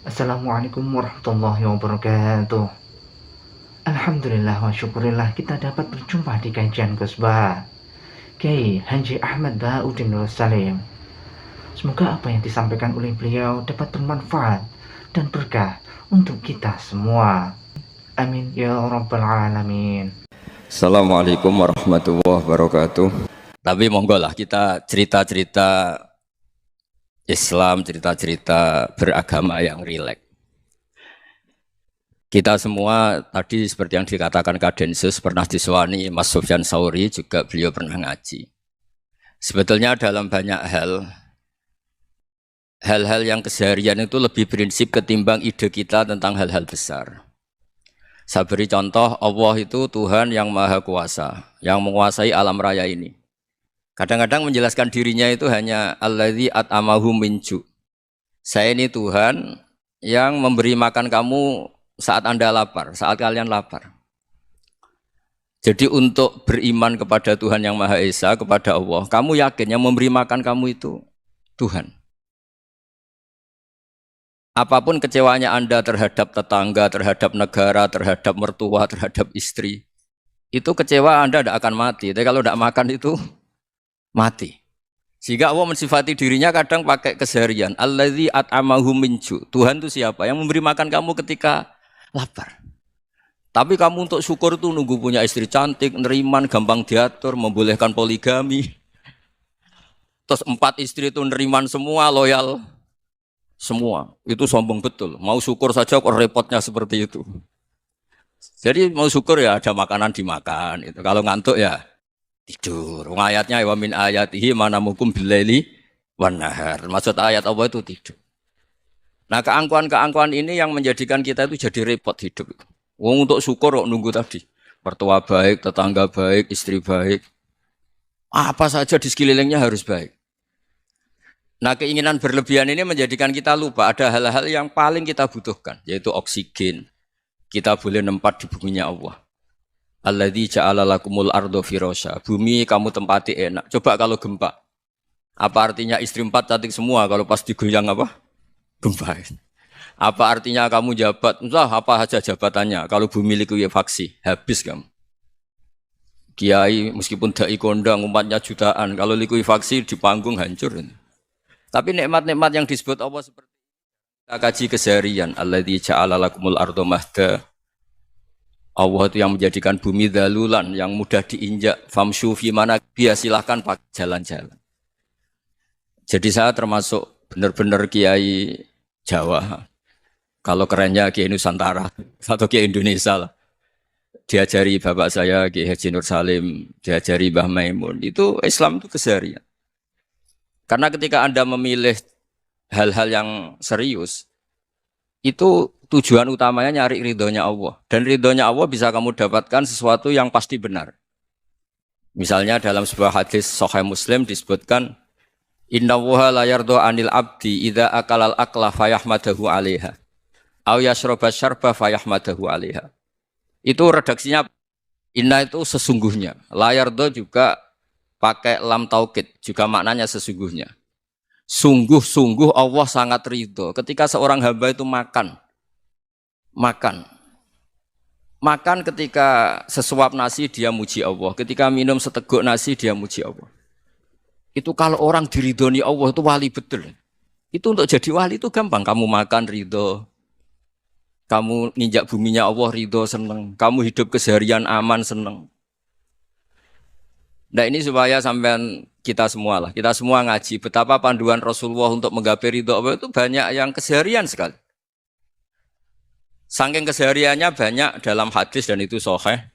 Assalamualaikum warahmatullahi wabarakatuh. Alhamdulillah wa syukurillah kita dapat berjumpa di kajian Ghosbah Kiai Haji Ahmad Bauddin Nur Salim. Semoga apa yang disampaikan oleh beliau dapat bermanfaat dan berkah untuk kita semua. Amin ya rabbal alamin. Assalamualaikum warahmatullahi wabarakatuh. Tapi monggo lah kita cerita-cerita Islam, cerita-cerita beragama yang rileks. Kita semua tadi seperti yang dikatakan Kadensus pernah disewani Mas Sufyan Sauri, juga beliau pernah ngaji. Sebetulnya dalam banyak hal-hal yang keseharian itu lebih prinsip ketimbang ide kita tentang hal-hal besar. Saya beri contoh, Allah itu Tuhan yang Maha Kuasa, yang menguasai alam raya ini. Kadang-kadang menjelaskan dirinya itu hanya alladzi at'amahu min ju'. Saya ini Tuhan yang memberi makan kamu saat Anda lapar, saat kalian lapar. Jadi untuk beriman kepada Tuhan yang Maha Esa, kepada Allah, kamu yakin yang memberi makan kamu itu Tuhan. Apapun kecewanya Anda terhadap tetangga, terhadap negara, terhadap mertua, terhadap istri, itu kecewa Anda tidak akan mati. Tapi kalau tidak makan itu mati. Sehingga Allah mensifati dirinya kadang pakai keseharian. Alladzi at'amahu min ju'. Tuhan itu siapa? Yang memberi makan kamu ketika lapar. Tapi kamu untuk syukur itu nunggu punya istri cantik, neriman, gampang diatur, membolehkan poligami. Terus 4 istri itu neriman semua, loyal semua. Itu sombong betul. Mau syukur saja kok repotnya seperti itu. Jadi mau syukur ya ada makanan dimakan. Itu. Kalau ngantuk ya tidur. Ayatnya wa min ayatihi manamukum billaili wan nahar. Maksud ayat Allah itu tidur. Nah, keangkuhan-keangkuhan ini yang menjadikan kita itu jadi repot hidup. Wong untuk syukur kok nunggu tadi. Mertua baik, tetangga baik, istri baik. Apa saja di sekelilingnya harus baik. Nah, keinginan berlebihan ini menjadikan kita lupa ada hal-hal yang paling kita butuhkan, yaitu oksigen. Kita boleh nempat di buminya Allah. Alladzi ja'ala lakumul ardo firasya. Bumi kamu tempati enak. Coba kalau gempa. Apa artinya istri 4 cantik semua kalau pas digoyang apa? Gempa. Apa artinya kamu jabat? Entah apa saja jabatannya. Kalau bumi likuifaksi, habis kamu. Kiai meskipun dai kondang umatnya jutaan, kalau likuifaksi di panggung hancur. Tapi nikmat-nikmat yang disebut Allah seperti kita kaji keseharian. Alladzi ja'ala lakumul ardo mahda. Allah itu yang menjadikan bumi dalulan, yang mudah diinjak. Famshu fi mana biya, silahkan pakai jalan-jalan. Jadi saya termasuk benar-benar kiai Jawa. Kalau kerennya kiai Nusantara atau kiai Indonesia lah. Diajari bapak saya Kiai Haji Nur Salim, diajari Mbah Maimun. Itu Islam itu keseharian. Karena ketika Anda memilih hal-hal yang serius, itu tujuan utamanya nyari ridhonya Allah. Dan ridhonya Allah bisa kamu dapatkan sesuatu yang pasti benar. Misalnya dalam sebuah hadis Sahih Muslim disebutkan, Inna wuha la yardo anil abdi idha akalal akla fayahmadahu alaiha. Au yashroba syarba fayahmadahu alaiha. Itu redaksinya, inna itu sesungguhnya. La yardo juga pakai lam taukid, juga maknanya sesungguhnya. Sungguh-sungguh Allah sangat ridho ketika seorang hamba itu makan ketika sesuap nasi dia muji Allah, ketika minum seteguk nasi dia muji Allah. Itu kalau orang diridhoni Allah itu wali betul. Itu untuk jadi wali itu gampang, kamu makan ridho, kamu nginjak buminya Allah ridho seneng, kamu hidup keseharian aman seneng. Nah ini supaya sampean kita semua ngaji betapa panduan Rasulullah untuk menggapai ridho Allah itu banyak yang keseharian sekali. Saking kesehariannya banyak dalam hadis dan itu sahih.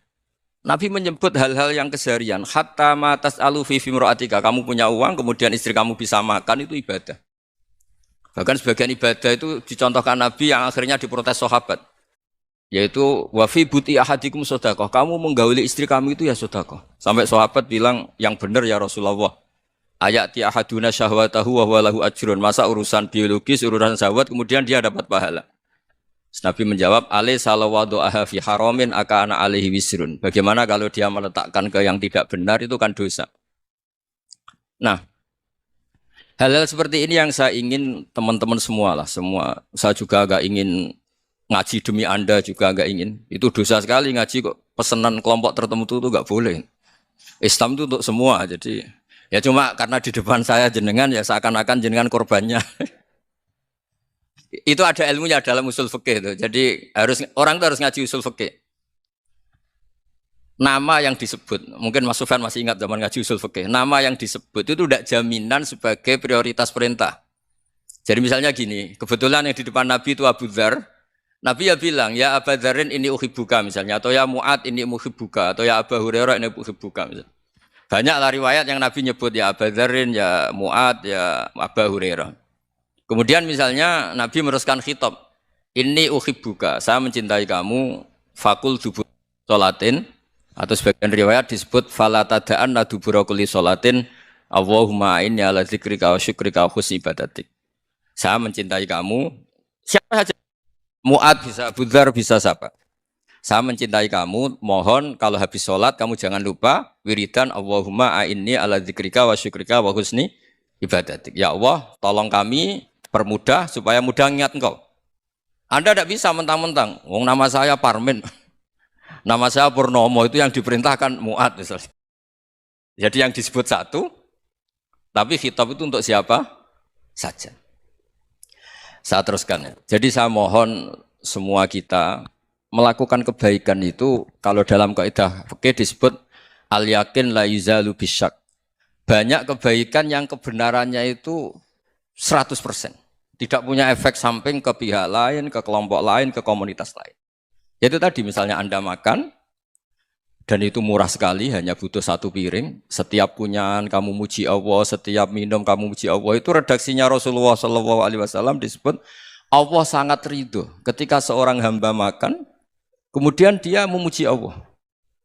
Nabi menyebut hal-hal yang keseharian. Hatta ma tas'alu fi fimra'atika. Kamu punya uang kemudian istri kamu bisa makan itu ibadah. Bahkan sebagian ibadah itu dicontohkan Nabi yang akhirnya diprotes sahabat. Yaitu wafi buti ahadikum sodakoh, kamu menggauli istri kamu itu ya sodakoh. Sampai sahabat bilang yang benar ya Rasulullah. Ayati ahaduna syahwatahu wa huwa lahu ajrun. Masa urusan biologis, urusan syahwat kemudian dia dapat pahala. Nabi menjawab, alai salawadu'aha fi haramin akana alaihi wisrun. Bagaimana kalau dia meletakkan ke yang tidak benar itu kan dosa. Nah, Hal-hal seperti ini yang saya ingin teman-teman semua lah, semua. Saya juga agak ingin ngaji demi Anda juga agak ingin. Itu dosa sekali ngaji kok pesanan kelompok tertentu itu nggak boleh. Islam itu untuk semua. Jadi ya cuma karena di depan saya jenengan ya seakan-akan jenengan korbannya. Itu ada ilmunya dalam usul fikih itu. Jadi orang itu harus ngaji usul fikih. Nama yang disebut, mungkin Mas Sufyan masih ingat zaman ngaji usul fikih. Nama yang disebut itu tidak jaminan sebagai prioritas perintah. Jadi misalnya gini, kebetulan yang di depan Nabi itu Abu Dzar. Nabi ya bilang, ya Abu Dzarin ini uhibbuka misalnya, atau ya Mu'ad ini uhibbuka, atau ya Abu Hurairah ini uhibbuka misalnya. Banyaklah riwayat yang Nabi nyebut ya Abu Dzarin, ya Mu'ad, ya Abu Hurairah. Kemudian misalnya Nabi meneruskan khitab, ini uhibbuka, saya mencintai kamu, fakul dubur sholatin, atau sebagian riwayat disebut fala tada'anna dubura kulli sholatin, Allahumma inni ala dzikrika wa syukrika wa husni ibadatik. Saya mencintai kamu, siapa saja. Mu'ad bisa, Abu Dzar bisa siapa. Saya mencintai kamu, mohon kalau habis sholat kamu jangan lupa wiridan Allahumma a'inni ala dzikrika wa syukrika wa husni ibadatik. Ya Allah, tolong kami permudah supaya mudah ingat engkau. Anda tidak bisa mentang-mentang, wong nama saya Parmin, nama saya Purnomo, itu yang diperintahkan Mu'ad misalnya. Jadi yang disebut satu, tapi khitab itu untuk siapa saja. Saya teruskan ya. Jadi saya mohon semua kita melakukan kebaikan itu kalau dalam kaidah fikih disebut al yakin la yuzalu bisyak. Banyak kebaikan yang kebenarannya itu 100%. Tidak punya efek samping ke pihak lain, ke kelompok lain, ke komunitas lain. Yaitu tadi misalnya Anda makan dan itu murah sekali, hanya butuh satu piring. Setiap kunyahan kamu muji Allah, setiap minum kamu muji Allah. Itu redaksinya Rasulullah SAW disebut Allah sangat ridho ketika seorang hamba makan, kemudian dia memuji Allah.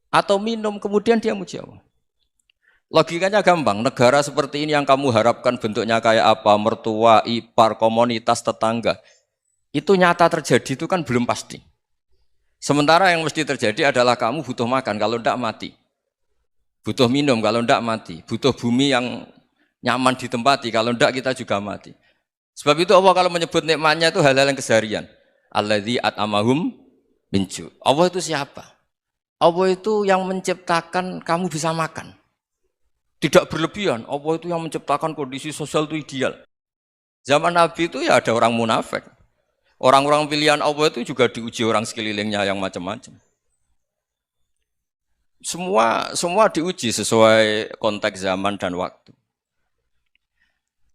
Atau minum, kemudian dia muji Allah. Logikanya gampang, negara seperti ini yang kamu harapkan bentuknya kayak apa, mertua, ipar, komunitas, tetangga. Itu nyata terjadi itu kan belum pasti. Sementara yang mesti terjadi adalah kamu butuh makan, kalau tidak mati. Butuh minum, kalau tidak mati. Butuh bumi yang nyaman ditempati, kalau tidak kita juga mati. Sebab itu Allah kalau menyebut nikmatnya itu hal-hal yang keseharian. Alladzi at'amahum min ju'. Allah itu siapa? Allah itu yang menciptakan kamu bisa makan. Tidak berlebihan, Allah itu yang menciptakan kondisi sosial itu ideal. Zaman Nabi itu ya ada orang munafik. Orang-orang pilihan Allah itu juga diuji orang sekelilingnya yang macam-macam. Semua diuji sesuai konteks zaman dan waktu.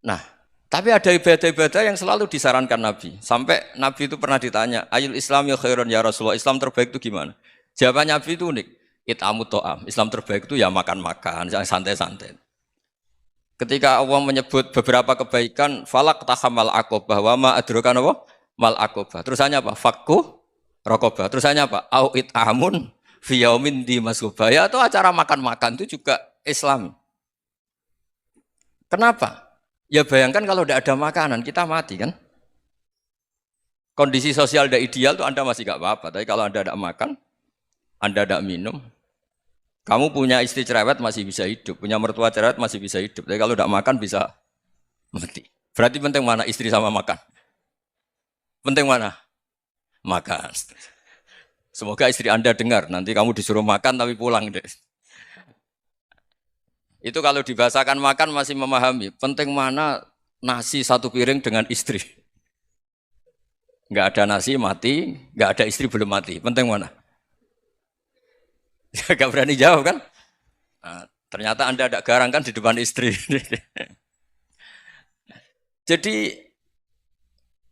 Nah, tapi ada ibadah-ibadah yang selalu disarankan Nabi. Sampai Nabi itu pernah ditanya, Ayul Islam ya khairun ya Rasulullah, Islam terbaik itu gimana? Jawaban Nabi itu unik. It'amu to'am. Islam terbaik itu ya makan-makan, santai-santai. Ketika Allah menyebut beberapa kebaikan, falak tahamal aqobah wa ma adrokan apa? Mal akobah. Terusannya apa? Fakku rokobah. Terusannya apa? Au it'amun fi yaumin di masubah. Ya itu acara makan-makan itu juga Islam. Kenapa? Ya bayangkan kalau tidak ada makanan kita mati kan? Kondisi sosial tidak ideal itu Anda masih gak apa-apa. Tapi kalau Anda tidak makan, Anda tidak minum, kamu punya istri cerewet masih bisa hidup, punya mertua cerewet masih bisa hidup. Tapi kalau tidak makan bisa mati. Berarti penting mana istri sama makan? Penting mana? Makan. Semoga istri Anda dengar, nanti kamu disuruh makan tapi pulang deh. Itu kalau dibahasakan makan masih memahami. Penting mana nasi satu piring dengan istri. Enggak ada nasi mati, enggak ada istri belum mati. Penting mana? Enggak berani jawab kan? Nah, ternyata Anda ada garang kan di depan istri. Jadi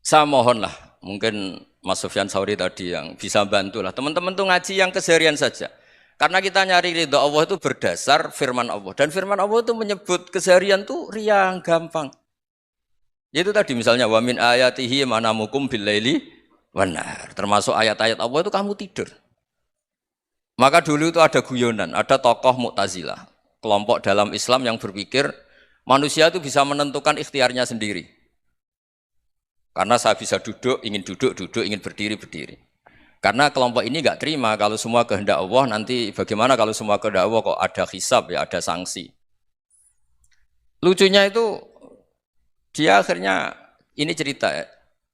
saya mohonlah, mungkin Mas Sufyan Sauri tadi yang bisa bantulah. Teman-teman tuh ngaji yang keseharian saja. Karena kita nyari ridho Allah itu berdasar firman Allah. Dan firman Allah itu menyebut keseharian tuh riang, gampang. Yaitu tadi misalnya wa min ayatihi manamukum billaili wanar. Termasuk ayat-ayat Allah itu kamu tidur. Maka dulu itu ada guyonan, ada tokoh Mu'tazilah, kelompok dalam Islam yang berpikir manusia itu bisa menentukan ikhtiarnya sendiri. Karena saya bisa duduk, ingin berdiri, berdiri. Karena kelompok ini nggak terima kalau semua kehendak Allah, nanti bagaimana kalau semua kehendak Allah kok ada hisab ya, ada sanksi. Lucunya itu Dia akhirnya, ini cerita ya,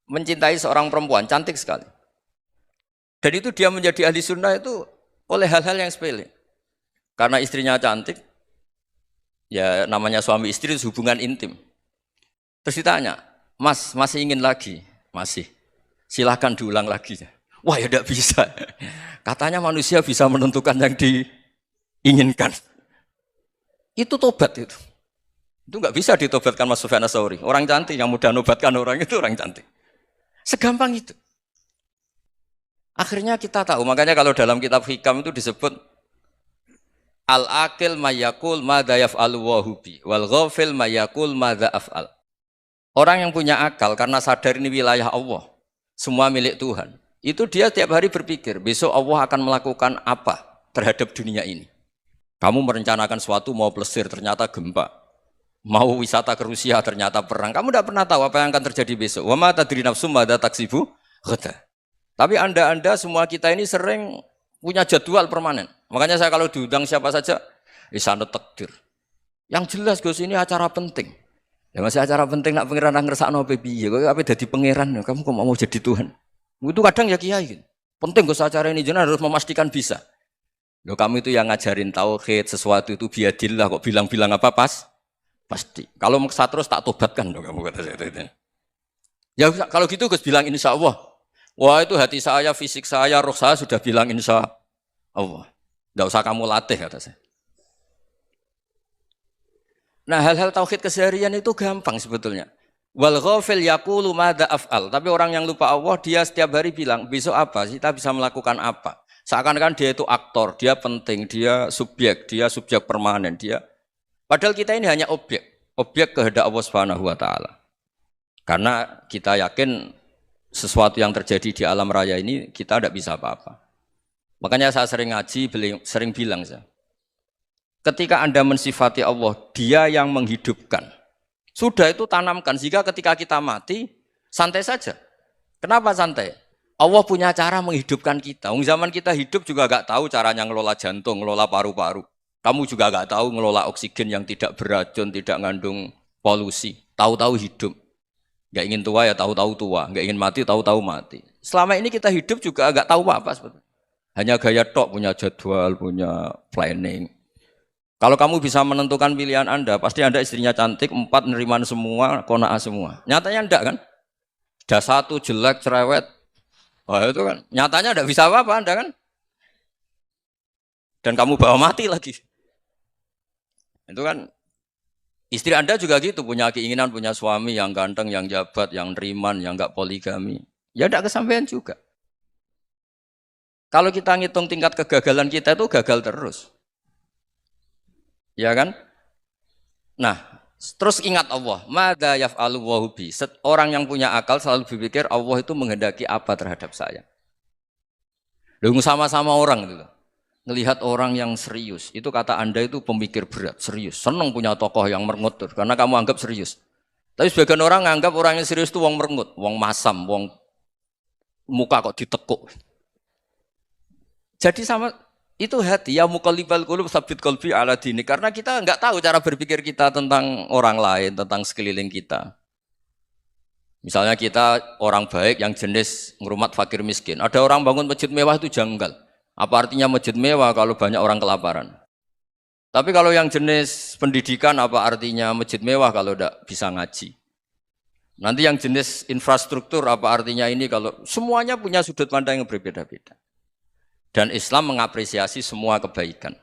mencintai seorang perempuan, cantik sekali. Dan itu dia menjadi ahli sunnah itu oleh hal-hal yang sepele. Karena istrinya cantik, ya namanya suami istri itu hubungan intim. Terus ditanya, Mas, masih ingin lagi? Masih. Silahkan diulang lagi. Wah ya tidak bisa. Katanya manusia bisa menentukan yang diinginkan. Itu tobat itu. Itu nggak bisa ditobatkan Mas Sufyan Ats-Tsauri. Orang cantik yang mudah nobatkan orang itu orang cantik. Segampang itu. Akhirnya kita tahu, makanya kalau dalam kitab Hikam itu disebut al-aqil mayakul madza yaf'alu wa hubi wal ghafil mayakul madza af'al. Orang yang punya akal karena sadar ini wilayah Allah, semua milik Tuhan. Itu dia tiap hari berpikir, besok Allah akan melakukan apa terhadap dunia ini. Kamu merencanakan suatu mau plesir ternyata gempa. Mau wisata ke Rusia ternyata perang. Kamu tidak pernah tahu apa yang akan terjadi besok. Wa ma tadri nafsum madza taksibu ghadan. Tapi anda semua kita ini sering punya jadwal permanen. Makanya saya kalau diundang siapa saja, sana takdir. Yang jelas Gus ini acara penting. Ya masih acara penting nak pangeran ngersakno piye. Kok ape dadi pangeran, kamu kok mau jadi Tuhan. Itu kadang ya kiai gitu. Penting Gus acara ini jenengan harus memastikan bisa. Loh kamu itu yang ngajarin tauhid, sesuatu itu biadillah kok bilang-bilang apa pasti. Kalau maksa terus tak tobatkan dong kamu kata saya itu. Ya kalau gitu Gus bilang insya Allah. Wah itu hati saya, fisik saya, roh saya sudah bilang insya Allah. Tidak usah kamu latih kata saya. Nah hal-hal tauhid keseharian itu gampang sebetulnya. Wal ghafil yaqulu madza af'al. Tapi orang yang lupa Allah dia setiap hari bilang besok apa? Kita bisa melakukan apa? Seakan-akan dia itu aktor, dia penting, dia subjek permanen, dia. Padahal kita ini hanya objek kehendak Allah Subhanahu wa taala. Karena kita yakin sesuatu yang terjadi di alam raya ini kita tidak bisa apa-apa. Makanya saya sering ngaji, sering bilang saya. Ketika Anda mensifati Allah, Dia yang menghidupkan. Sudah itu tanamkan sehingga ketika kita mati santai saja. Kenapa santai? Allah punya cara menghidupkan kita. Zaman kita hidup juga gak tahu caranya ngelola jantung, ngelola paru-paru. Kamu juga gak tahu ngelola oksigen yang tidak beracun, tidak mengandung polusi. Tahu-tahu hidup. Gak ingin tua ya tahu-tahu tua. Gak ingin mati tahu-tahu mati. Selama ini kita hidup juga gak tahu apa sebetulnya. Hanya gaya tok, punya jadwal, punya planning. Kalau kamu bisa menentukan pilihan Anda, pasti Anda istrinya cantik, 4 neriman semua, kona'ah semua. Nyatanya enggak kan? Ada 1 jelek, cerewet. Wah itu kan, nyatanya enggak bisa apa-apa Anda kan? Dan kamu bawa mati lagi. Itu kan, istri Anda juga gitu, punya keinginan, punya suami yang ganteng, yang jabat, yang neriman, yang enggak poligami. Ya enggak kesampaian juga. Kalau kita ngitung tingkat kegagalan kita itu gagal terus. Ya kan? Nah, terus ingat Allah. Madza yaf'alu wa bi. Orang yang punya akal selalu berpikir Allah itu menghendaki apa terhadap saya. Lalu sama-sama orang itu. Ngelihat orang yang serius. Itu kata Anda itu pemikir berat, serius. Senang punya tokoh yang merengut karena kamu anggap serius. Tapi sebagian orang anggap orang yang serius itu wong merengut, wong masam, wong muka kok ditekuk. Jadi sama itu hati ya muqallibal qulub tsabbit qalbi ala dini karena kita enggak tahu cara berpikir kita tentang orang lain, tentang sekeliling kita. Misalnya kita orang baik yang jenis ngrumat fakir miskin. Ada orang bangun masjid mewah itu janggal. Apa artinya masjid mewah kalau banyak orang kelaparan? Tapi kalau yang jenis pendidikan apa artinya masjid mewah kalau enggak bisa ngaji? Nanti yang jenis infrastruktur apa artinya ini kalau semuanya punya sudut pandang yang berbeda-beda. Dan Islam mengapresiasi semua kebaikan.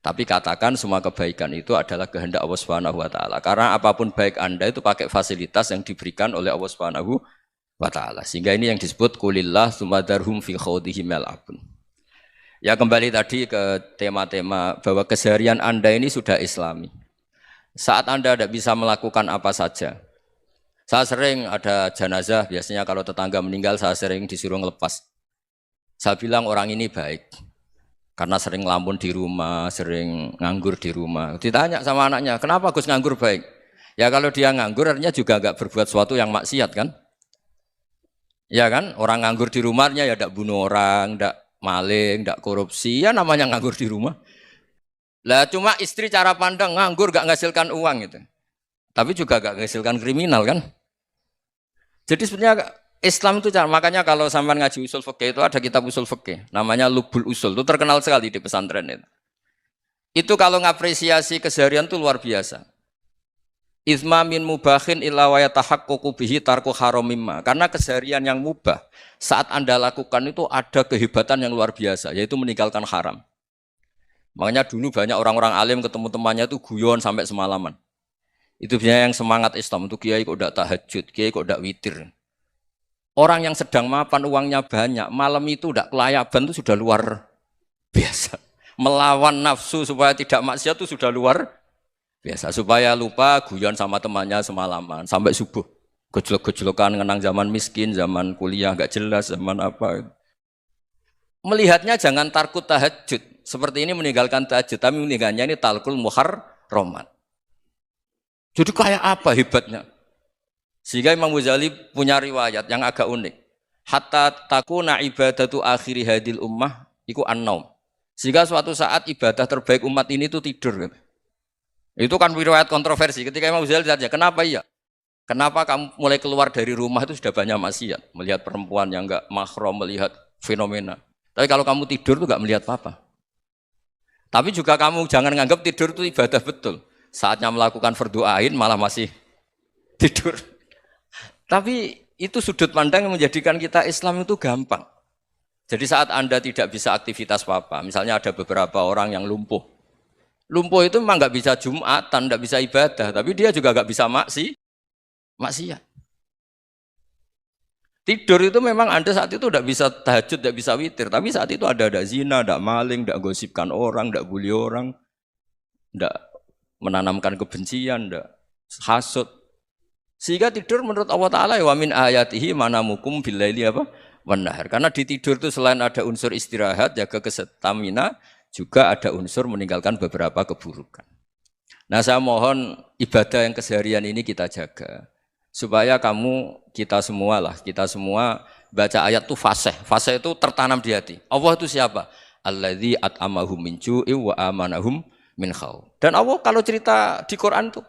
Tapi katakan semua kebaikan itu adalah kehendak Allah Subhanahu wa taala. Karena apapun baik Anda itu pakai fasilitas yang diberikan oleh Allah Subhanahu wa taala. Sehingga ini yang disebut qulillah tsumadarhum fi khawdihim yal'abun. Ya kembali tadi ke tema-tema bahwa keseharian Anda ini sudah Islami. Saat Anda tidak bisa melakukan apa saja. Saya sering ada jenazah, biasanya kalau tetangga meninggal saya sering disuruh ngelepas. Saya bilang orang ini baik karena sering ngelamun di rumah, sering nganggur di rumah. Ditanya sama anaknya, kenapa Gus nganggur baik? Ya kalau dia nganggur artinya juga enggak berbuat sesuatu yang maksiat kan? Ya kan? Orang nganggur di rumahnya ya enggak bunuh orang, enggak maling, enggak korupsi, ya namanya nganggur di rumah. Lah cuma istri cara pandang nganggur enggak menghasilkan uang gitu. Tapi juga gak menghasilkan kriminal kan. Jadi sebenarnya Islam itu makanya kalau sampai ngaji usul fikih itu ada kitab usul fikih namanya Lubul Usul, itu terkenal sekali di pesantren itu. Itu kalau ngapresiasi keseharian itu luar biasa. Izma min mubahin illa wa yatahaqqaqu bihi tarku haramimma. Karena keseharian yang mubah saat Anda lakukan itu ada kehebatan yang luar biasa, yaitu meninggalkan haram. Makanya dulu banyak orang-orang alim ketemu temannya itu guyon sampai semalaman. Itu biasanya yang semangat Islam itu kiai kok ndak tahajud, kiai kok ndak witir. Orang yang sedang mapan uangnya banyak, malam itu ndak kelayaban itu sudah luar biasa. Melawan nafsu supaya tidak maksiat itu sudah luar biasa, supaya lupa guyon sama temannya semalaman sampai subuh. Gejolak-gejolokan ngenang zaman miskin, zaman kuliah gak jelas, zaman apa. Melihatnya jangan tarkut tahajud. Seperti ini meninggalkan tahajud, tapi meninggalkannya ini talkul muharramat. Jadi kayak apa hebatnya? Sehingga Imam Ghazali punya riwayat yang agak unik. Hatta takuna ibadatu akhiri hadil ummah iku an-naum. Sehingga suatu saat ibadah terbaik umat ini itu tidur. Itu kan riwayat kontroversi. Ketika Imam Ghazali ditanya, kenapa iya? Kenapa kamu mulai keluar dari rumah itu sudah banyak maksiat? Melihat perempuan yang enggak mahram, melihat fenomena. Tapi kalau kamu tidur itu enggak melihat apa-apa. Tapi juga kamu jangan menganggap tidur itu ibadah betul. Saatnya melakukan fardhu ain malah masih tidur. Tapi itu sudut pandang yang menjadikan kita Islam itu gampang. Jadi saat Anda tidak bisa aktivitas apa-apa, misalnya ada beberapa orang yang lumpuh. Lumpuh itu memang nggak bisa Jumatan, nggak bisa ibadah, tapi dia juga nggak bisa maksiat. Tidur itu memang Anda saat itu tidak bisa tahajud, tidak bisa witir, tapi saat itu ada zina, ada maling, tidak gosipkan orang, tidak bully orang, tidak menanamkan kebencian, tidak hasud. Sehingga tidur menurut Allah Ta'ala wa min ayatihi manamukum billaili apa? Wanahar. Karena di tidur itu selain ada unsur istirahat, jaga kestamina, juga ada unsur meninggalkan beberapa keburukan. Nah saya mohon ibadah yang keseharian ini kita jaga. Supaya kita semua baca ayat itu fasih. Fasih itu tertanam di hati. Allah itu siapa? Alladzi at'amahum min ju'i wa amanahum min khauf. Dan Allah kalau cerita di Quran itu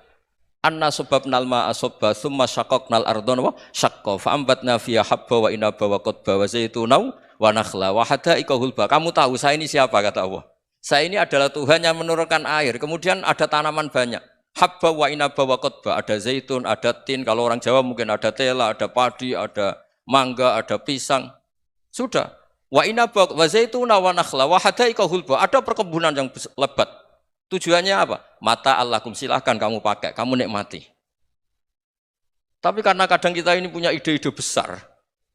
anna sababnal ma'a sabba tsumma syaqqaqnal ardha wa syaqqa fa ambatna fiha habba wa inaba wa qadba wa zaituna wa nakhla wa hada'iqa hulba. Kamu tahu saya ini siapa kata Allah? Saya ini adalah Tuhan yang menurunkan air, kemudian ada tanaman banyak. Habba wa inaba wa qadba, ada zaitun, ada tin, kalau orang Jawa mungkin ada tela, ada padi, ada mangga, ada pisang. Sudah. Wa inaba wa zaituna wa nakhla wa hada'iqa hulba, ada perkebunan yang lebat. Tujuannya apa? Mata Allahkum, silahkan kamu pakai, kamu nikmati. Tapi karena kadang kita ini punya ide-ide besar.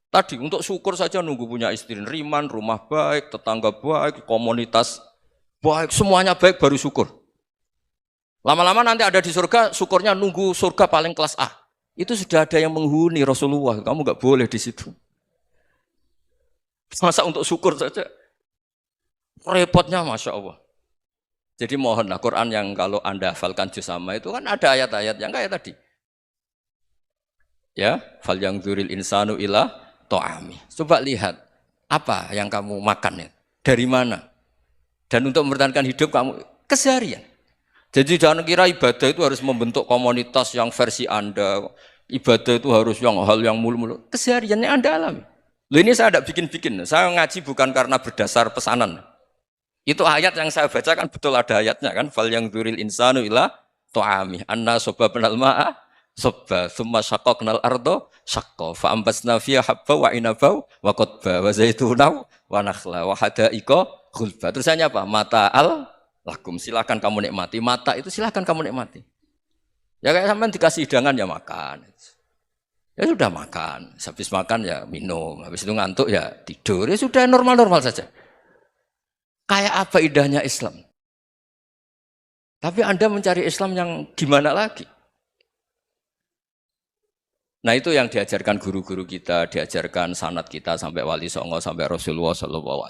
Tadi untuk syukur saja nunggu punya istri riman, rumah baik, tetangga baik, komunitas baik, semuanya baik baru syukur. Lama-lama nanti ada di surga, syukurnya nunggu surga paling kelas A. Itu sudah ada yang menghuni Rasulullah, kamu nggak boleh di situ. Masa untuk syukur saja? Repotnya Masya Allah. Jadi mohonlah Quran yang kalau Anda hafalkan juz sama itu kan ada ayat-ayat yang kayak tadi. Ya, fal yang dzuril insanu ila ta'ami. Coba lihat apa yang kamu makan ya? Dari mana? Dan untuk mempertahankan hidup kamu keseharian. Jadi jangan kira ibadah itu harus membentuk komunitas yang versi Anda. Ibadah itu harus yang hal yang mulu-mulu. Kesehariannya Anda alami. Loh ini saya tidak bikin-bikin. Saya ngaji bukan karena berdasar pesanan. Itu ayat yang saya baca kan betul ada ayatnya kan. Fal yang dzuril insanu ila ta'ami. Anna sababnal ma'a sabba tsumma syaqqaqnal ardha syaqqa fa ambasna fiha habba wa inaba wa qadba wa zaituna wa nakhla wa hada'iqa khulba. Terusannya apa? Mata'al lakum, silakan kamu nikmati. Mata itu silakan kamu nikmati. Ya kayak sampean dikasih hidangan ya makan. Ya sudah makan. Habis makan ya minum. Habis itu ngantuk ya tidur. Ya sudah normal-normal saja. Kayak apa indahnya Islam? Tapi Anda mencari Islam yang gimana lagi? Nah itu yang diajarkan guru-guru kita, diajarkan sanad kita sampai Wali Songo, sampai Rasulullah SAW.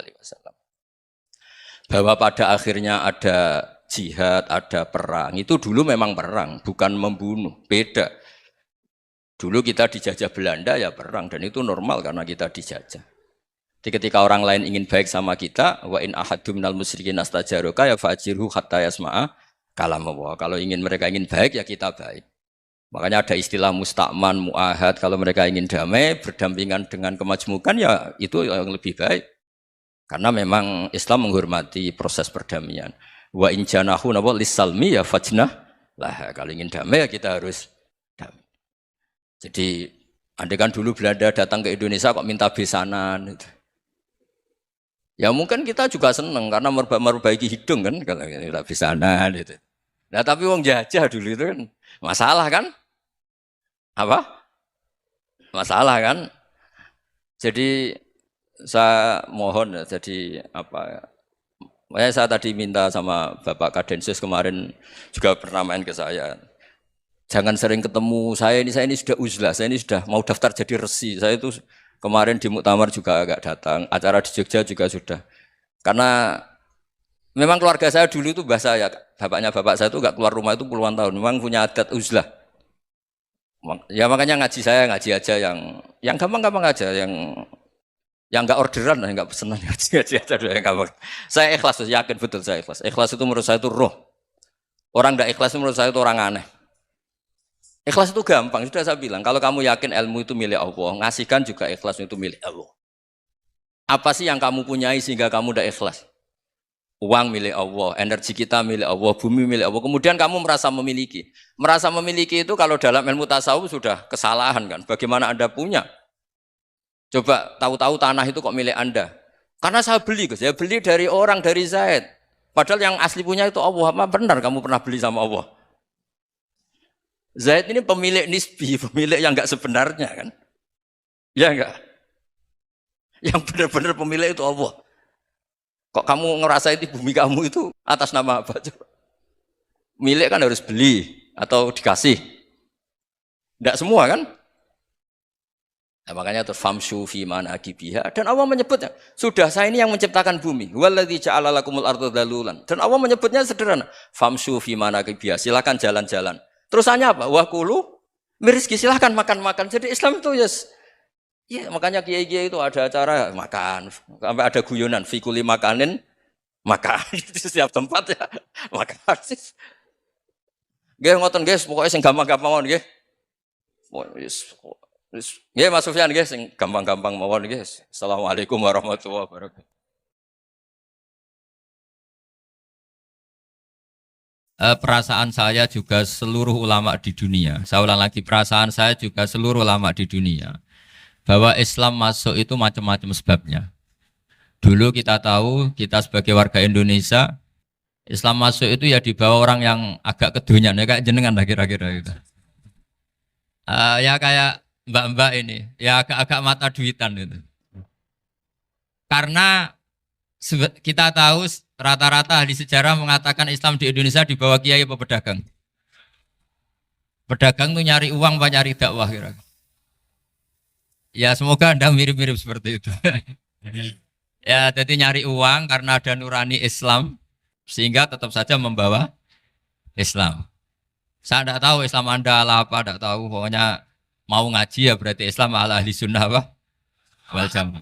Bahwa pada akhirnya ada jihad, ada perang. Itu dulu memang perang, bukan membunuh. Beda. Dulu kita dijajah Belanda ya perang, dan itu normal karena kita dijajah. Jadi ketika orang lain ingin baik sama kita, wa in ahadum minal musyrikin astajaroka ya fa'ajirhu hatta yasma'a kalam Allah. Kalau mereka ingin baik ya kita baik. Makanya ada istilah mustakman, muahad. Kalau mereka ingin damai, berdampingan dengan kemajmukan, ya itu yang lebih baik. Karena memang Islam menghormati proses perdamaian. Wa in janahu nawa lisalmi ya fajnah lah. Kalau ingin damai ya kita harus damai. Jadi andai kan dulu Belanda datang ke Indonesia kok minta besanan. Gitu. Ya mungkin kita juga senang karena memperbaiki hidung kan kalau minta besanan gitu. Nah tapi wong jajah dulu itu kan masalah kan? Apa? Masalah kan? Jadi saya mohon ya, jadi apa ya? Makanya saya tadi minta sama Bapak Kadensus kemarin juga pernah main ke saya. Jangan sering ketemu saya ini sudah uzlah, saya ini sudah mau daftar jadi resi. Saya itu kemarin di muktamar juga agak datang, acara di Jogja juga sudah. Karena memang keluarga saya dulu itu bahasa ya, bapaknya bapak saya itu enggak keluar rumah itu puluhan tahun. Memang punya adat uzlah. Ya makanya ngaji saya ngaji aja yang gampang-gampang aja, yang enggak orderan, enggak pesenan ngaji aja dulu yang gampang. Saya ikhlas, yakin betul saya ikhlas. Ikhlas itu menurut saya itu roh. Orang enggak ikhlas itu menurut saya itu orang aneh. Ikhlas itu gampang, sudah saya bilang. Kalau kamu yakin ilmu itu milik Allah, ngasihkan juga ikhlas itu milik Allah. Apa sih yang kamu punyai sehingga kamu tidak ikhlas? Uang milik Allah, energi kita milik Allah, bumi milik Allah. Kemudian kamu merasa memiliki. Merasa memiliki itu kalau dalam ilmu tasawuf sudah kesalahan kan. Bagaimana Anda punya? Coba tahu-tahu tanah itu kok milik Anda. Karena saya beli, Gus. Saya beli dari orang, dari Zaid. Padahal yang asli punya itu Allah. Apa benar kamu pernah beli sama Allah? Zaid ini pemilik nisbi, pemilik yang enggak sebenarnya kan. Ya enggak? Yang benar-benar pemilik itu Allah. Kok kamu ngerasa itu bumi kamu itu atas nama apa? Coba. Milik kan harus beli atau dikasih. Tidak semua kan? Nah, makanya terus famshu fi manakibiha dan Allah menyebutnya, sudah saya ini yang menciptakan bumi. Waladzi ja'ala lakumul arda dalulan. Dan Allah menyebutnya sederhana, famshu fi manakibiha, silakan jalan-jalan. Terusannya apa? Wa kulu mirizki, silakan makan-makan. Jadi Islam itu yes. Ya, makanya kiai-kiai itu ada acara makan, sampai ada guyonan fikuli makanin makan di setiap tempat ya makan. Nggih ngoten guys, pokoknya sing gampang-gampang mawon nggih. Nggih Mas Sufyan nggih sing gampang-gampang mawon nggih. Assalamualaikum warahmatullahi wabarakatuh. Perasaan saya juga seluruh ulama di dunia. Saya ulang lagi, perasaan saya juga seluruh ulama di dunia. Bahwa Islam masuk itu macam-macam sebabnya. Dulu kita tahu, kita sebagai warga Indonesia, Islam masuk itu ya dibawa orang yang agak kedonyan, ya kayak jenengan lah kira-kira gitu. Ya kayak mbak-mbak ini, ya agak-agak mata duitan gitu. Karena kita tahu rata-rata ahli sejarah mengatakan Islam di Indonesia dibawa kiai apa pedagang. Pedagang tuh nyari uang apa nyari dakwah kira-kira. Ya semoga Anda mirip-mirip seperti itu. Ya jadi nyari uang karena ada nurani Islam sehingga tetap saja membawa Islam. Saya tidak tahu Islam Anda ala apa, tidak tahu. Pokoknya mau ngaji ya berarti Islam ala ahli sunnah apa? Wal jamaah.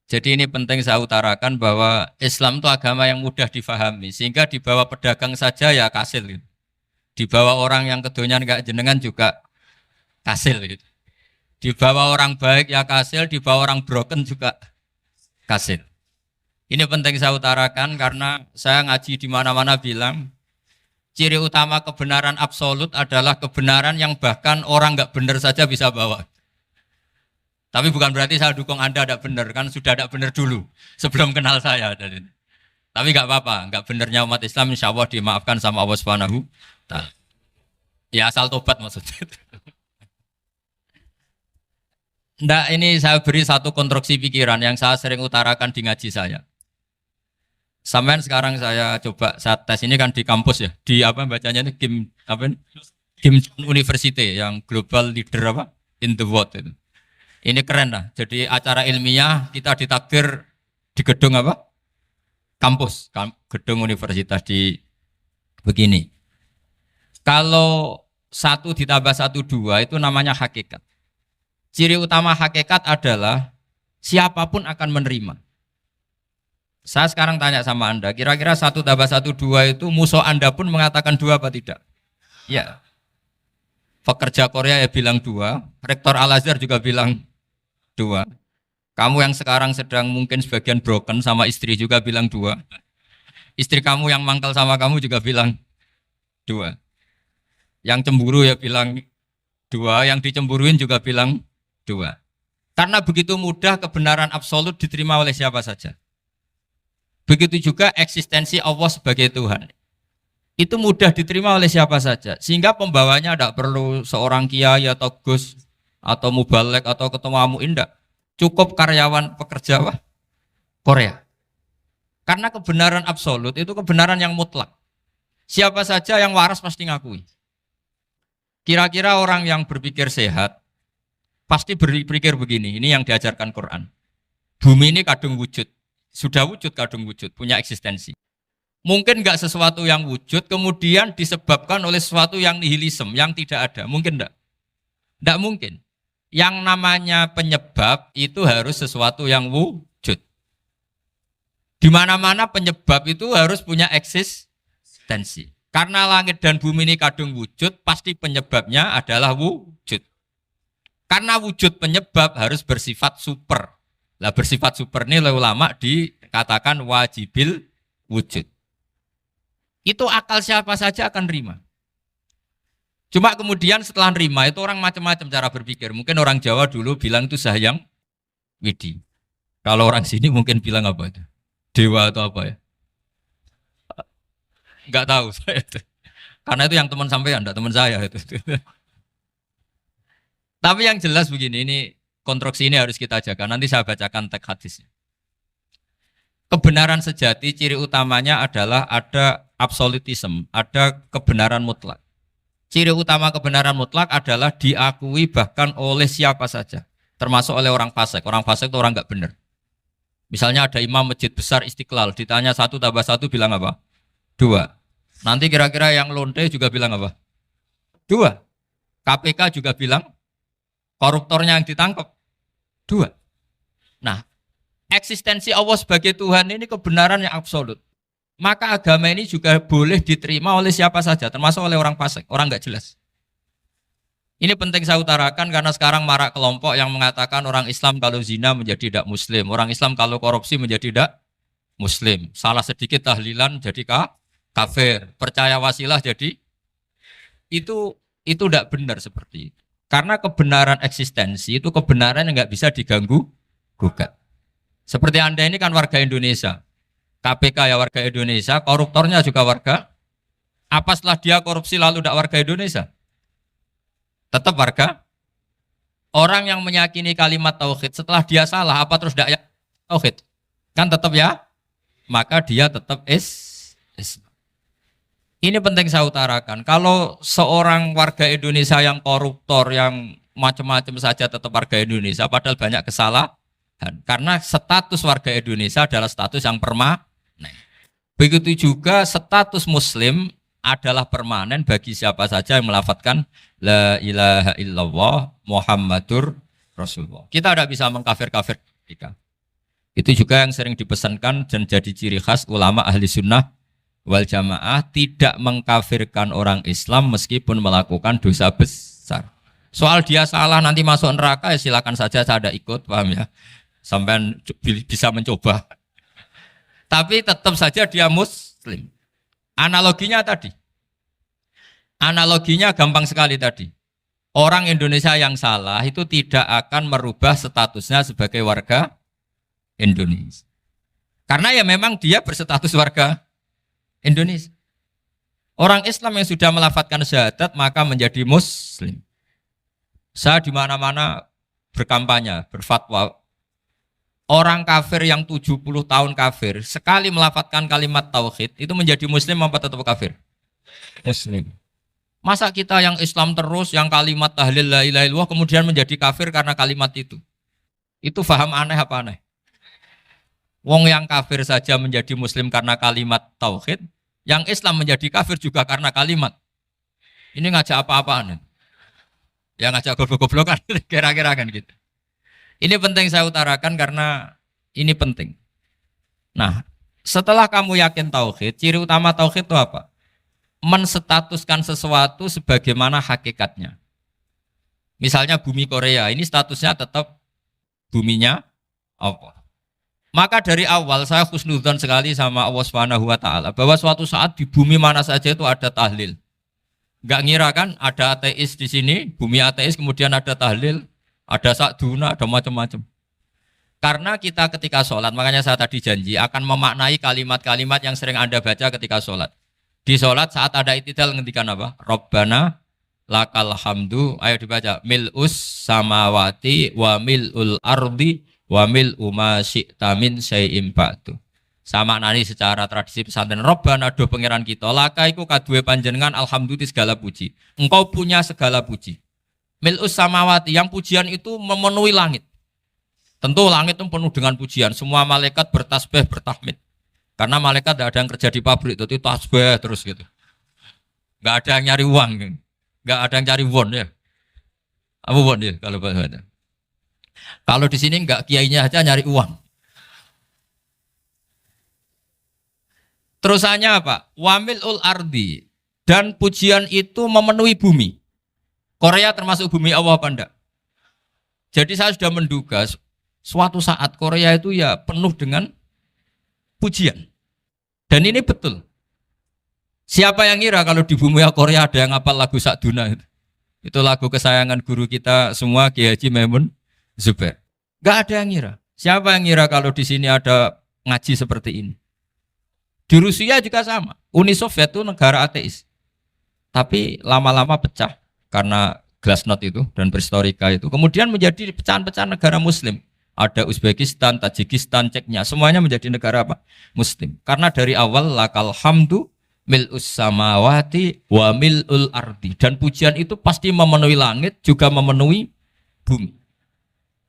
Jadi ini penting saya utarakan bahwa Islam itu agama yang mudah difahami sehingga dibawa pedagang saja ya kasil gitu. Dibawa orang yang kedonyan kayak jenengan juga kasil gitu. Dibawa orang baik ya kasil, dibawa orang broken juga kasil. Ini penting saya utarakan karena saya ngaji di mana-mana bilang ciri utama kebenaran absolut adalah kebenaran yang bahkan orang nggak benar saja bisa bawa. Tapi bukan berarti saya dukung Anda tidak benar, kan sudah tidak benar dulu sebelum kenal saya. Tapi nggak apa-apa, nggak benarnya umat Islam insya Allah dimaafkan sama Allah Subhanahu. Ya asal tobat maksudnya. Nggak, ini saya beri satu konstruksi pikiran yang saya sering utarakan di ngaji saya. Sampai sekarang saya coba saat tes ini kan di kampus ya, di apa bacanya ini Kim University yang global leader apa in the world itu. Ini keren lah. Jadi acara ilmiah kita ditakdir di gedung apa? Kampus, gedung universitas di begini. Kalau 1 ditambah 1 2 itu namanya hakikat. Ciri utama hakikat adalah siapapun akan menerima. Saya sekarang tanya sama Anda, kira-kira 1 tambah 1 2 itu musuh Anda pun mengatakan 2 apa tidak? Ya. pekerja Korea ya bilang 2, rektor Al-Azhar juga bilang 2. Kamu yang sekarang sedang mungkin sebagian broken sama istri juga bilang 2. Istri kamu yang mangkal sama kamu juga bilang 2. Yang cemburu ya bilang 2, yang dicemburuin juga bilang 2. Karena begitu mudah kebenaran absolut diterima oleh siapa saja. Begitu juga eksistensi Allah sebagai Tuhan. Itu mudah diterima oleh siapa saja. Sehingga pembawanya tidak perlu seorang kiai atau gus atau mubalek atau ketua muin, tidak. Cukup karyawan pekerja Korea. Karena kebenaran absolut itu kebenaran yang mutlak. Siapa saja yang waras pasti ngakui. Kira-kira orang yang berpikir sehat pasti berpikir begini, ini yang diajarkan Quran. Bumi ini kadung wujud. Sudah wujud kadung wujud, punya eksistensi. Mungkin enggak sesuatu yang wujud kemudian disebabkan oleh sesuatu yang nihilisme, yang tidak ada. Mungkin enggak? Enggak mungkin. Yang namanya penyebab itu harus sesuatu yang wujud. Di mana-mana penyebab itu harus punya eksistensi. Karena langit dan bumi ini kadung wujud, pasti penyebabnya adalah wujud. Karena wujud penyebab harus bersifat super. Lah bersifat super ini oleh ulama dikatakan wajibil wujud. Itu akal siapa saja akan nerima. Cuma kemudian setelah nerima itu orang macam-macam cara berpikir. Mungkin orang Jawa dulu bilang itu Sahyang Widi. Kalau orang sini mungkin bilang apa itu? Dewa atau apa ya? Enggak tahu saya itu. Karena itu yang teman sampean, enggak teman saya itu. Tapi yang jelas begini, ini konstruksi ini harus kita jaga. Nanti saya bacakan teks hadisnya. Kebenaran sejati ciri utamanya adalah ada absolutisme, ada kebenaran mutlak. Ciri utama kebenaran mutlak adalah diakui bahkan oleh siapa saja, termasuk oleh orang fasik. Orang fasik itu orang nggak benar. Misalnya ada imam masjid besar Istiqlal, ditanya 1 + 1 bilang apa? 2. Nanti kira-kira yang lonte juga bilang apa? 2. KPK juga bilang koruptornya yang ditangkap 2. Nah, eksistensi Allah sebagai Tuhan ini kebenaran yang absolut. Maka agama ini juga boleh diterima oleh siapa saja, termasuk oleh orang fasik, orang nggak jelas. Ini penting saya utarakan karena sekarang marak kelompok yang mengatakan orang Islam kalau zina menjadi tidak muslim, orang Islam kalau korupsi menjadi tidak muslim. Salah sedikit tahlilan jadi kafir, percaya wasilah jadi itu tidak benar seperti itu. Karena kebenaran eksistensi itu kebenaran yang nggak bisa diganggu gugat. Seperti Anda ini kan warga Indonesia. KPK ya warga Indonesia, koruptornya juga warga. Apa setelah dia korupsi lalu tidak warga Indonesia? Tetap warga. Orang yang meyakini kalimat tauhid setelah dia salah, apa terus tidak tauhid? Kan tetap ya? Maka dia tetap Islam. Ini penting saya utarakan. Kalau seorang warga Indonesia yang koruptor, yang macam-macam saja tetap warga Indonesia, padahal banyak kesalahan. Karena status warga Indonesia adalah status yang permanen. Begitu juga status Muslim adalah permanen bagi siapa saja yang melafadzkan La ilaha illallah Muhammadur Rasulullah. Kita tidak bisa mengkafir-kafir mereka. Itu juga yang sering dipesankan dan jadi ciri khas ulama ahli sunnah wal jamaah, tidak mengkafirkan orang Islam meskipun melakukan dosa besar. Soal dia salah nanti masuk neraka ya silakan saja, saya ada ikut, paham ya? Sampai bisa mencoba. Tapi tetap saja dia muslim. Analoginya tadi. Analoginya gampang sekali tadi. Orang Indonesia yang salah itu tidak akan merubah statusnya sebagai warga Indonesia. Karena ya memang dia berstatus warga Indonesia. Orang Islam yang sudah melafadzkan syahadat maka menjadi muslim. Saya di mana-mana berkampanye, berfatwa. Orang kafir yang 70 tahun kafir, sekali melafadzkan kalimat tauhid, itu menjadi muslim apa tetap kafir? Muslim. Masa kita yang Islam terus, yang kalimat tahlil la ilaha illallah, kemudian menjadi kafir karena kalimat itu? Itu faham aneh apa aneh? Wong yang kafir saja menjadi muslim karena kalimat tauhid, yang Islam menjadi kafir juga karena kalimat. Ini ngajak apa-apaan? Ya ngajak goblok-goblokan, kira-kira kan gitu. Ini penting saya utarakan karena ini penting. Nah, setelah kamu yakin tauhid, ciri utama tauhid itu apa? Menstatuskan sesuatu sebagaimana hakikatnya. Misalnya bumi Korea, ini statusnya tetap buminya Allah. Maka dari awal saya husnudzon sekali sama Allah Subhanahu wa taala bahwa suatu saat di bumi mana saja itu ada tahlil. Enggak ngira kan ada ateis di sini, bumi ateis kemudian ada tahlil, ada sakduna, ada macam-macam. Karena kita ketika sholat, makanya saya tadi janji akan memaknai kalimat-kalimat yang sering Anda baca ketika sholat. Di sholat saat ada itidal ngendikan apa? Rabbana lakal hamdu, ayo dibaca, mil'us samawati wa mil'ul ardi wa mil'u ma syi'ta min syai'im ba'du. Sama nani secara tradisi pesantren, Rabbana do pangeran kita, laka iku kaduwe panjenengan alhamdulillah segala puji. Engkau punya segala puji. Mil'us samawati, yang pujian itu memenuhi langit. Tentu langit itu penuh dengan pujian. Semua malaikat bertasbih, bertahmid. Karena malaikat tidak ada yang kerja di pabrik, itu tasbih terus gitu. Nggak ada yang nyari uang, nggak ada yang cari won ya. Apa won ya kalau bahasa? Kalau di sini nggak kiainya aja nyari uang. Terusannya apa? Wamilul ardi, dan pujian itu memenuhi bumi. Korea termasuk bumi Allah apa enggak? Jadi saya sudah menduga suatu saat Korea itu ya penuh dengan pujian. Dan ini betul. Siapa yang ngira kalau di bumi Korea ada yang hafal lagu Sakduna itu? Itu lagu kesayangan guru kita semua, Kiai Haji Maimun Zubair. Gak ada yang ngira. Siapa yang ngira kalau di sini ada ngaji seperti ini? Di Rusia juga sama. Uni Soviet itu negara ateis. Tapi lama-lama pecah karena glasnost itu dan perestroika itu. Kemudian menjadi pecahan-pecahan negara muslim. Ada Uzbekistan, Tajikistan, Ceknya, semuanya menjadi negara apa? Muslim. Karena dari awal lakal hamdu mil'us samawati wa mil'ul ardi. Dan pujian itu pasti memenuhi langit, juga memenuhi bumi.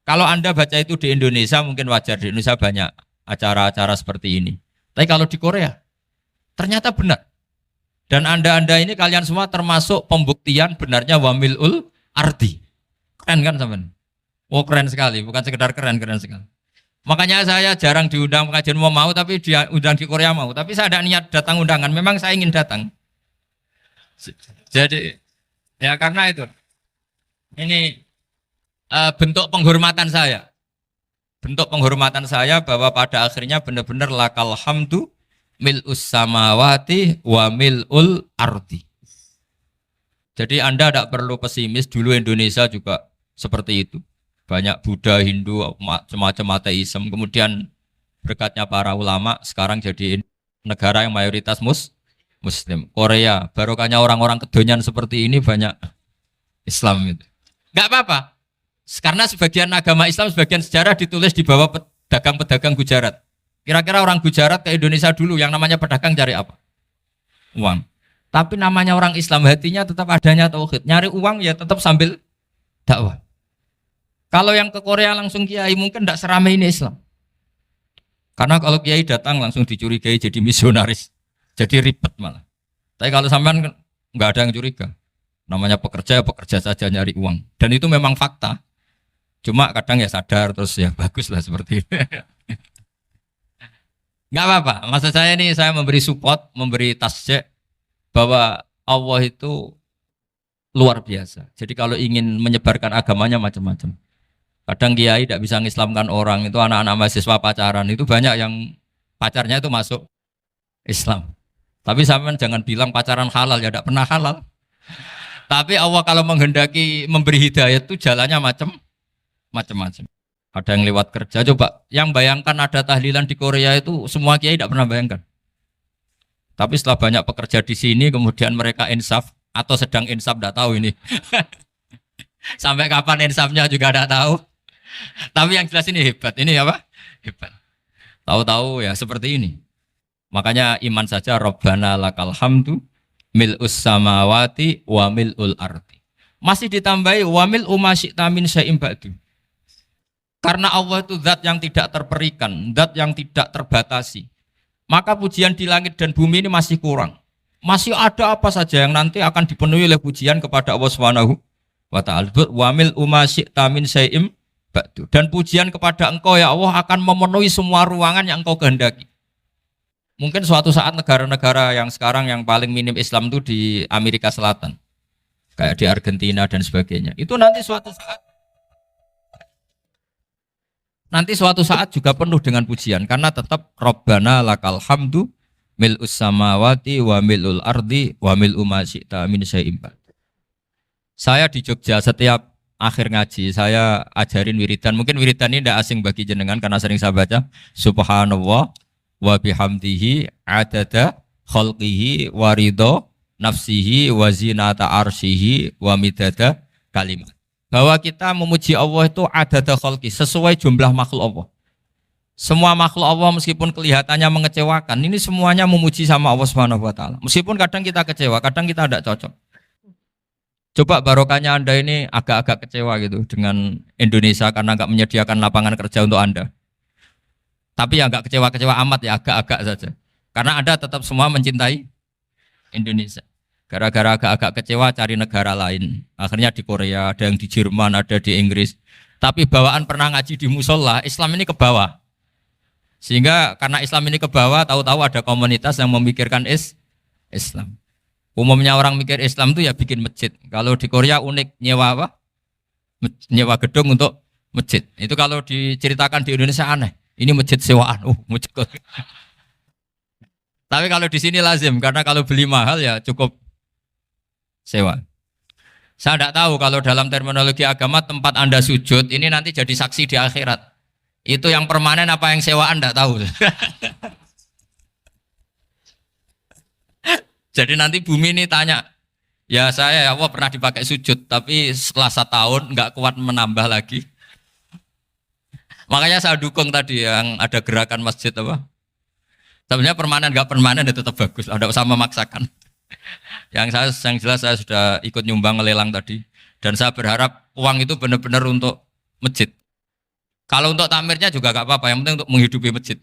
Kalau Anda baca itu di Indonesia, mungkin wajar. Di Indonesia banyak acara-acara seperti ini. Tapi kalau di Korea, ternyata benar. Dan Anda ini kalian semua termasuk pembuktian benarnya wa mil'ul ardi. Keren kan teman? Oh keren sekali, bukan sekedar keren sekali. Makanya saya jarang diundang pengajian mau, tapi diundang di Korea mau. Tapi saya ada niat datang undangan, memang saya ingin datang. Jadi, ya karena itu. Ini bentuk penghormatan saya. Bentuk penghormatan saya bahwa pada akhirnya benar-benar lakal hamdu mil'us samawati wa mil'ul ardi. Jadi Anda tidak perlu pesimis, dulu Indonesia juga seperti itu. Banyak Buddha, Hindu, macam-macam ateisme. Kemudian berkatnya para ulama sekarang jadi negara yang mayoritas Muslim. Korea, barokahnya orang-orang kedonyan seperti ini banyak Islam itu. Enggak apa-apa. Karena sebagian agama Islam, sebagian sejarah ditulis di bawah pedagang-pedagang Gujarat. Kira-kira orang Gujarat ke Indonesia dulu yang namanya pedagang cari apa? Uang. Tapi namanya orang Islam, hatinya tetap adanya tauhid. Nyari uang ya tetap sambil dakwah. Kalau yang ke Korea langsung kiai mungkin tidak seramai ini Islam. Karena kalau kiai datang langsung dicurigai jadi misionaris. Jadi ribet malah. Tapi kalau sampean nggak ada yang curiga. Namanya pekerja, pekerja saja nyari uang. Dan itu memang fakta. Cuma kadang ya sadar terus ya bagus lah seperti itu. Nggak apa-apa. Maksud saya ini saya memberi support, memberi tasjek bahwa Allah itu luar biasa. Jadi kalau ingin menyebarkan agamanya macam-macam. Kadang kiai tidak bisa mengislamkan orang, itu anak-anak mahasiswa pacaran, itu banyak yang pacarnya itu masuk Islam. Tapi sampean jangan bilang pacaran halal, ya tidak pernah halal. Tapi Allah kalau menghendaki memberi hidayah itu jalannya macam-macam. Ada yang lewat kerja, coba yang bayangkan ada tahlilan di Korea itu semua kiai tidak pernah bayangkan. Tapi setelah banyak pekerja di sini, kemudian mereka insaf atau sedang insaf, tidak tahu ini. Sampai kapan insafnya juga tidak tahu. Tapi yang jelas ini hebat. Ini apa? Hebat. Tahu-tahu ya seperti ini. Makanya iman saja Rabbana lakal hamdu mil'us samawati wa mil'ul ardi. Masih ditambahi wa mil'u ma syi'ta min syai'im ba'du. Karena Allah itu zat yang tidak terperikan, zat yang tidak terbatasi. Maka pujian di langit dan bumi ini masih kurang. Masih ada apa saja yang nanti akan dipenuhi oleh pujian kepada Allah Subhanahu wa ta'ala. Wa mil'u ma syi'ta min syai'im ba'du. Dan pujian kepada Engkau ya Allah akan memenuhi semua ruangan yang Engkau kehendaki. Mungkin suatu saat negara-negara yang sekarang yang paling minim Islam itu di Amerika Selatan. kayak di Argentina dan sebagainya. Itu nanti suatu saat juga penuh dengan pujian karena tetap Rabbana lakal hamdu mil'us samawati wa mil'ul ardi wa mil'u ma syi'ta min syai'in ba'd. Saya di Jogja setiap akhir ngaji saya ajarin wiridan. Mungkin wiridan ini tidak asing bagi jenengan karena sering saya baca subhanallah wa bihamdihi adada khalqihi wa ridha nafsihi wa zinata arsyihi wa midada kalimat. Bahwa kita memuji Allah itu adada khalqi sesuai jumlah makhluk Allah. Semua makhluk Allah meskipun kelihatannya mengecewakan, ini semuanya memuji sama Allah Subhanahu wa taala. Meskipun kadang kita kecewa, kadang kita tidak cocok. Coba barokahnya Anda ini agak-agak kecewa gitu dengan Indonesia karena nggak menyediakan lapangan kerja untuk Anda. Tapi ya nggak kecewa-kecewa amat ya, agak-agak saja. Karena Anda tetap semua mencintai Indonesia. Gara-gara agak-agak kecewa cari negara lain. Akhirnya di Korea, ada yang di Jerman, ada di Inggris. Tapi bawaan pernah ngaji di musola, Islam ini ke bawah. Sehingga karena Islam ini ke bawah, tahu-tahu ada komunitas yang memikirkan Islam. Umumnya orang mikir Islam itu ya bikin masjid. Kalau di Korea unik nyewa apa? Nyewa gedung untuk masjid. Itu kalau diceritakan di Indonesia aneh. Ini masjid sewaan. Masjid. Tapi kalau di sini lazim karena kalau beli mahal ya cukup sewa. Saya tidak tahu kalau dalam terminologi agama tempat Anda sujud ini nanti jadi saksi di akhirat. Itu yang permanen apa yang sewaan tidak tahu. Jadi nanti bumi ini tanya, ya saya ya Allah pernah dipakai sujud, tapi setelah 1 tahun nggak kuat menambah lagi. Makanya saya dukung tadi yang ada gerakan masjid apa. Sebenarnya permanen nggak permanen ya tetap bagus, ada usah memaksakan. Yang jelas saya sudah ikut nyumbang lelang tadi, dan saya berharap uang itu benar-benar untuk masjid. Kalau untuk takmirnya juga nggak apa-apa, yang penting untuk menghidupi masjid.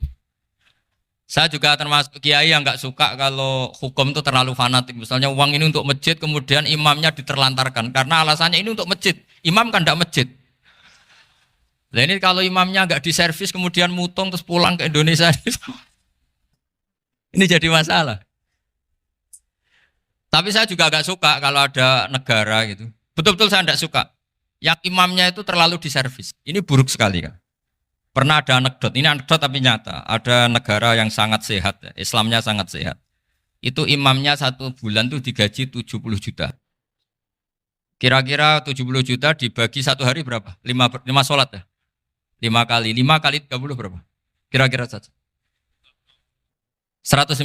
Saya juga termasuk kiai yang nggak suka kalau hukum itu terlalu fanatik. Misalnya uang ini untuk masjid, kemudian imamnya diterlantarkan. Karena alasannya ini untuk masjid. Imam kan tidak masjid. Nah ini kalau imamnya nggak diservis, kemudian mutung terus pulang ke Indonesia. Ini jadi masalah. Tapi saya juga nggak suka kalau ada negara gitu. Betul-betul saya tidak suka. Yang imamnya itu terlalu diservis. Ini buruk sekali kan. Pernah ada anekdot, ini anekdot tapi nyata. Ada negara yang sangat sehat, Islamnya sangat sehat. Itu imamnya 1 bulan tuh digaji 70 juta. Kira-kira 70 juta dibagi 1 hari berapa? 5 sholat ya? 5 kali 30 berapa? Kira-kira saja. 150.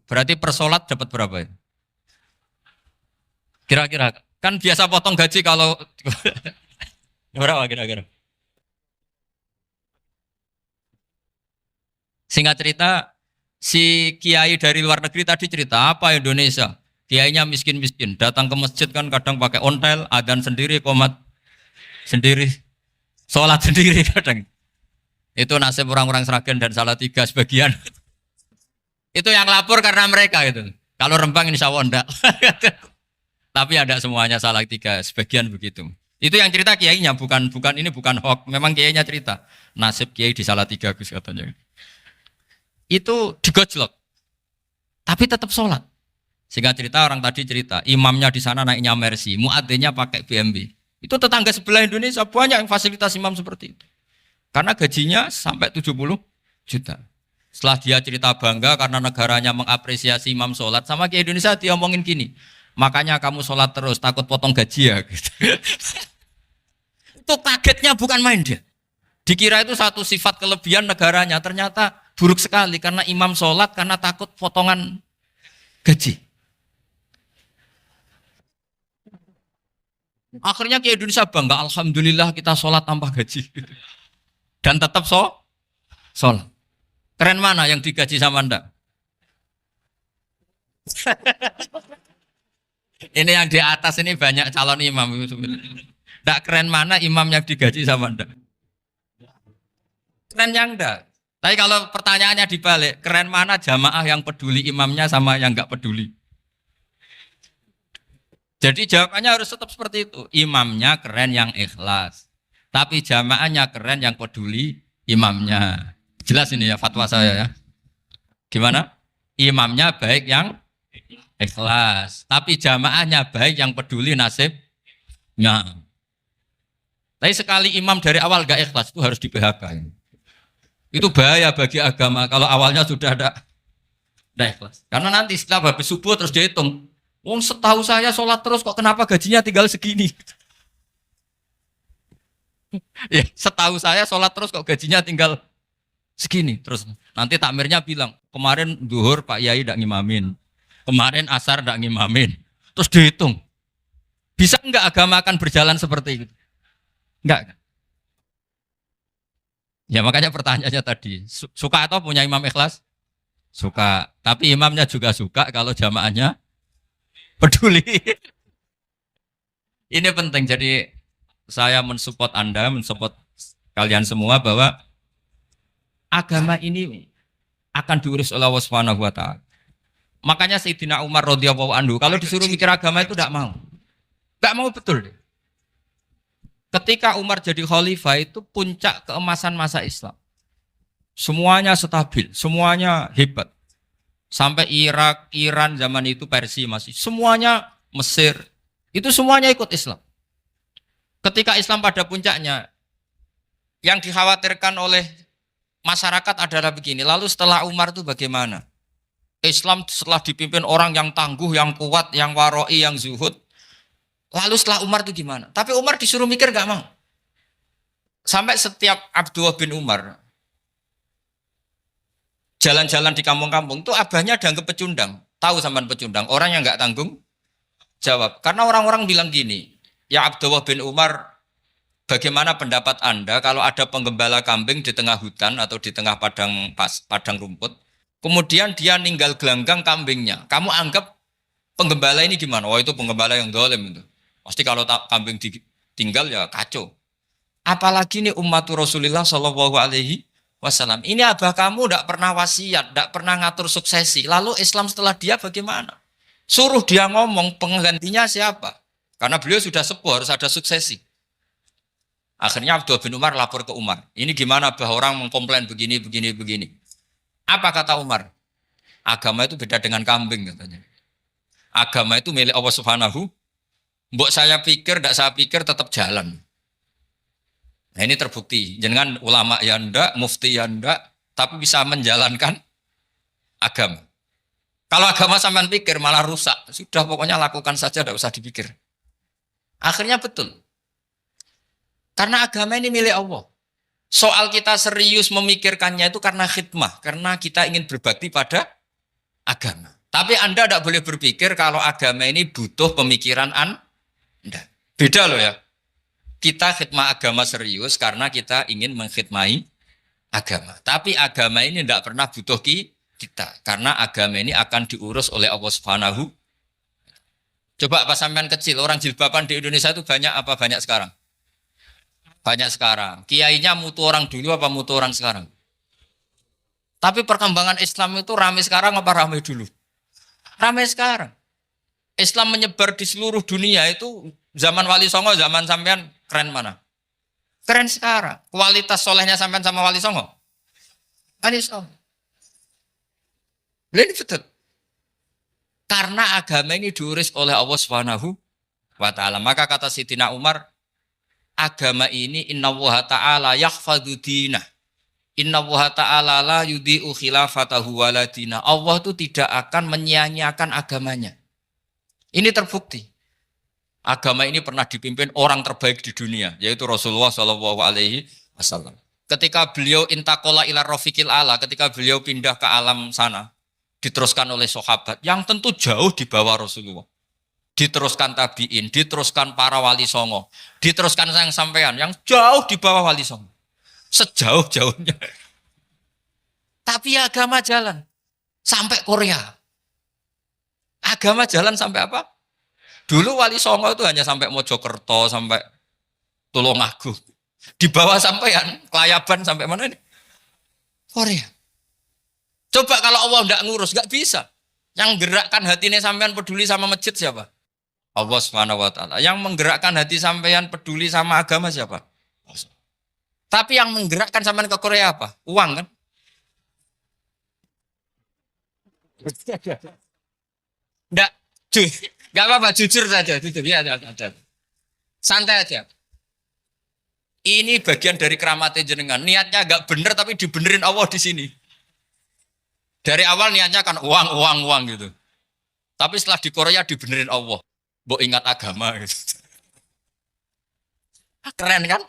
Berarti per sholat dapat berapa ya? Kira-kira. Kan biasa potong gaji kalau... berapa kira-kira? Singkat cerita, si kiai dari luar negeri tadi cerita apa Indonesia? Kiainya miskin-miskin, datang ke masjid kan kadang pakai ontel, adzan sendiri, qomat sendiri, sholat sendiri kadang. Itu nasib orang-orang Sragen dan Salatiga sebagian. Itu yang lapor karena mereka itu. Kalau Rembang insya Allah enggak. Tapi ada semuanya Salatiga, sebagian begitu. Itu yang cerita kiainya, bukan ini bukan hoax. Memang kiainya cerita. Nasib kiai di Salatiga Gus katanya. Itu digojlok, tapi tetap sholat. Sehingga cerita orang tadi cerita, imamnya di sana naiknya Mercy, muadzinnya pakai BMW. Itu tetangga sebelah Indonesia banyak yang fasilitas imam seperti itu. Karena gajinya sampai 70 juta. Setelah dia cerita bangga karena negaranya mengapresiasi imam sholat, sama kayak Indonesia dia omongin gini, makanya kamu sholat terus, takut potong gaji ya. Gitu. Itu kagetnya bukan main dia. Dikira itu satu sifat kelebihan negaranya, ternyata buruk sekali karena imam sholat karena takut potongan gaji. Akhirnya ke Indonesia bangga, alhamdulillah kita sholat tanpa gaji. Dan tetap sholat. Keren mana yang digaji sama Anda? Ini yang di atas ini banyak calon imam. Tidak keren mana imam yang digaji sama Anda? Keren yang enggak. Tapi kalau pertanyaannya dibalik, keren mana jamaah yang peduli imamnya sama yang enggak peduli? Jadi jawabannya harus tetap seperti itu. Imamnya keren yang ikhlas. Tapi jamaahnya keren yang peduli imamnya. Jelas ini ya fatwa saya ya. Gimana? Imamnya baik yang ikhlas. Tapi jamaahnya baik yang peduli nasibnya. Tapi sekali imam dari awal gak ikhlas itu harus di PHK. Itu bahaya bagi agama kalau awalnya sudah ada ikhlas. Karena nanti setelah habis subuh terus dihitung. Wong setahu saya sholat terus kok kenapa gajinya tinggal segini? Ya, setahu saya sholat terus kok gajinya tinggal segini. Terus nanti takmirnya bilang, kemarin duhur Pak Yai tidak ngimamin. Kemarin asar tidak ngimamin. Terus dihitung. Bisa enggak agama akan berjalan seperti itu? Enggak. Ya makanya pertanyaannya tadi, suka atau punya imam ikhlas? Suka. Tapi imamnya juga suka kalau jamaahnya peduli. Ini penting. Jadi saya mensupport Anda, mensupport kalian semua bahwa agama ini akan diurus oleh Allah Subhanahu wa taala. Makanya Sayyidina Umar radhiyallahu anhu kalau disuruh mikir agama itu tidak mau. Enggak mau betul. Ketika Umar jadi khalifah itu puncak keemasan masa Islam. Semuanya stabil, semuanya hebat. Sampai Irak, Iran zaman itu Persia masih. Semuanya Mesir. Itu semuanya ikut Islam. Ketika Islam pada puncaknya, yang dikhawatirkan oleh masyarakat adalah begini. Lalu setelah Umar itu bagaimana? Islam setelah dipimpin orang yang tangguh, yang kuat, yang waroi, yang zuhud. Lalu setelah Umar itu gimana? Tapi Umar disuruh mikir gak mau. Sampai setiap Abdullah bin Umar jalan-jalan di kampung-kampung itu abahnya dianggap pecundang. Tahu sampean pecundang? Orang yang gak tanggung jawab. Karena orang-orang bilang gini, ya Abdullah bin Umar, bagaimana pendapat Anda kalau ada penggembala kambing di tengah hutan atau di tengah padang rumput, kemudian dia ninggal gelanggang kambingnya. Kamu anggap penggembala ini gimana? Oh itu penggembala yang dolim itu. Pasti kalau kambing ditinggal ya kacau. Apalagi ini ummatu Rasulullah Shallallahu Alaihi Wasallam. Ini abah kamu tidak pernah wasiat, tidak pernah ngatur suksesi. Lalu Islam setelah dia bagaimana? Suruh dia ngomong penggantinya siapa? Karena beliau sudah sepuh harus ada suksesi. Akhirnya Abdullah bin Umar lapor ke Umar. Ini gimana bah orang mengkomplain begini. Apa kata Umar? Agama itu beda dengan kambing katanya. Agama itu milik Allah Subhanahu. Mbok saya pikir, tidak saya pikir tetap jalan. Nah ini terbukti. Jangan ulama ya ndak, mufti ya ndak, tapi bisa menjalankan agama. Kalau agama sampean pikir malah rusak. Sudah pokoknya lakukan saja, tidak usah dipikir. Akhirnya betul. Karena agama ini milik Allah. Soal kita serius memikirkannya itu karena khidmah. Karena kita ingin berbakti pada agama. Tapi Anda tidak boleh berpikir kalau agama ini butuh pemikiran Anda. Beda loh ya. Kita khidmah agama serius karena kita ingin mengkhidmati agama. Tapi agama ini tidak pernah butuh kita. Karena agama ini akan diurus oleh Allah Subhanahu. Coba pas sampean kecil, orang jilbaban di Indonesia itu banyak apa banyak sekarang? Banyak sekarang. Kiainya mutu orang dulu apa mutu orang sekarang? Tapi perkembangan Islam itu ramai sekarang apa ramai dulu? Ramai sekarang. Islam menyebar di seluruh dunia itu zaman Wali Songo, zaman sampean keren mana? Keren sekarang. Kualitas solehnya sampean sama Wali Songo? Wali Songo. Ini betul. Karena agama ini diurus oleh Allah Subhanahu wa taala. Maka kata Sayyidina Umar, agama ini innallaha ta'ala yahfadzu dinah. Innallaha ta'ala la yudhi'u khilafatahu waladina. Allah itu tidak akan menyia-nyiakan agamanya. Ini terbukti. Agama ini pernah dipimpin orang terbaik di dunia, yaitu Rasulullah Shallallahu Alaihi Wasallam. Ketika beliau intakola ila rofiqil ala, ketika beliau pindah ke alam sana, diteruskan oleh sahabat yang tentu jauh di bawah Rasulullah. Diteruskan tabiin, diteruskan para wali songo, diteruskan sayang sampean yang jauh di bawah wali songo. Sejauh-jauhnya. Tapi agama jalan sampai Korea. Agama jalan sampai apa? Dulu Wali Songo itu hanya sampai Mojokerto, sampai Tulungagung. Di bawah sampean, Kelayaban sampai mana ini? Korea. Coba kalau Allah tidak ngurus, nggak bisa. Yang gerakkan hatinya sampean peduli sama masjid siapa? Allah Subhanahu wa taala. Yang menggerakkan hati sampean peduli sama agama siapa? Tapi yang menggerakkan sampean ke Korea apa? Uang kan? Nggak, nggak apa-apa, jujur saja, jujur ya, ada. Santai aja. Ini bagian dari keramatnya jenengan. Niatnya agak bener tapi dibenerin Allah di sini. Dari awal niatnya kan uang, uang, uang gitu. Tapi setelah di Korea dibenerin Allah. Mbok ingat agama gitu. Keren kan?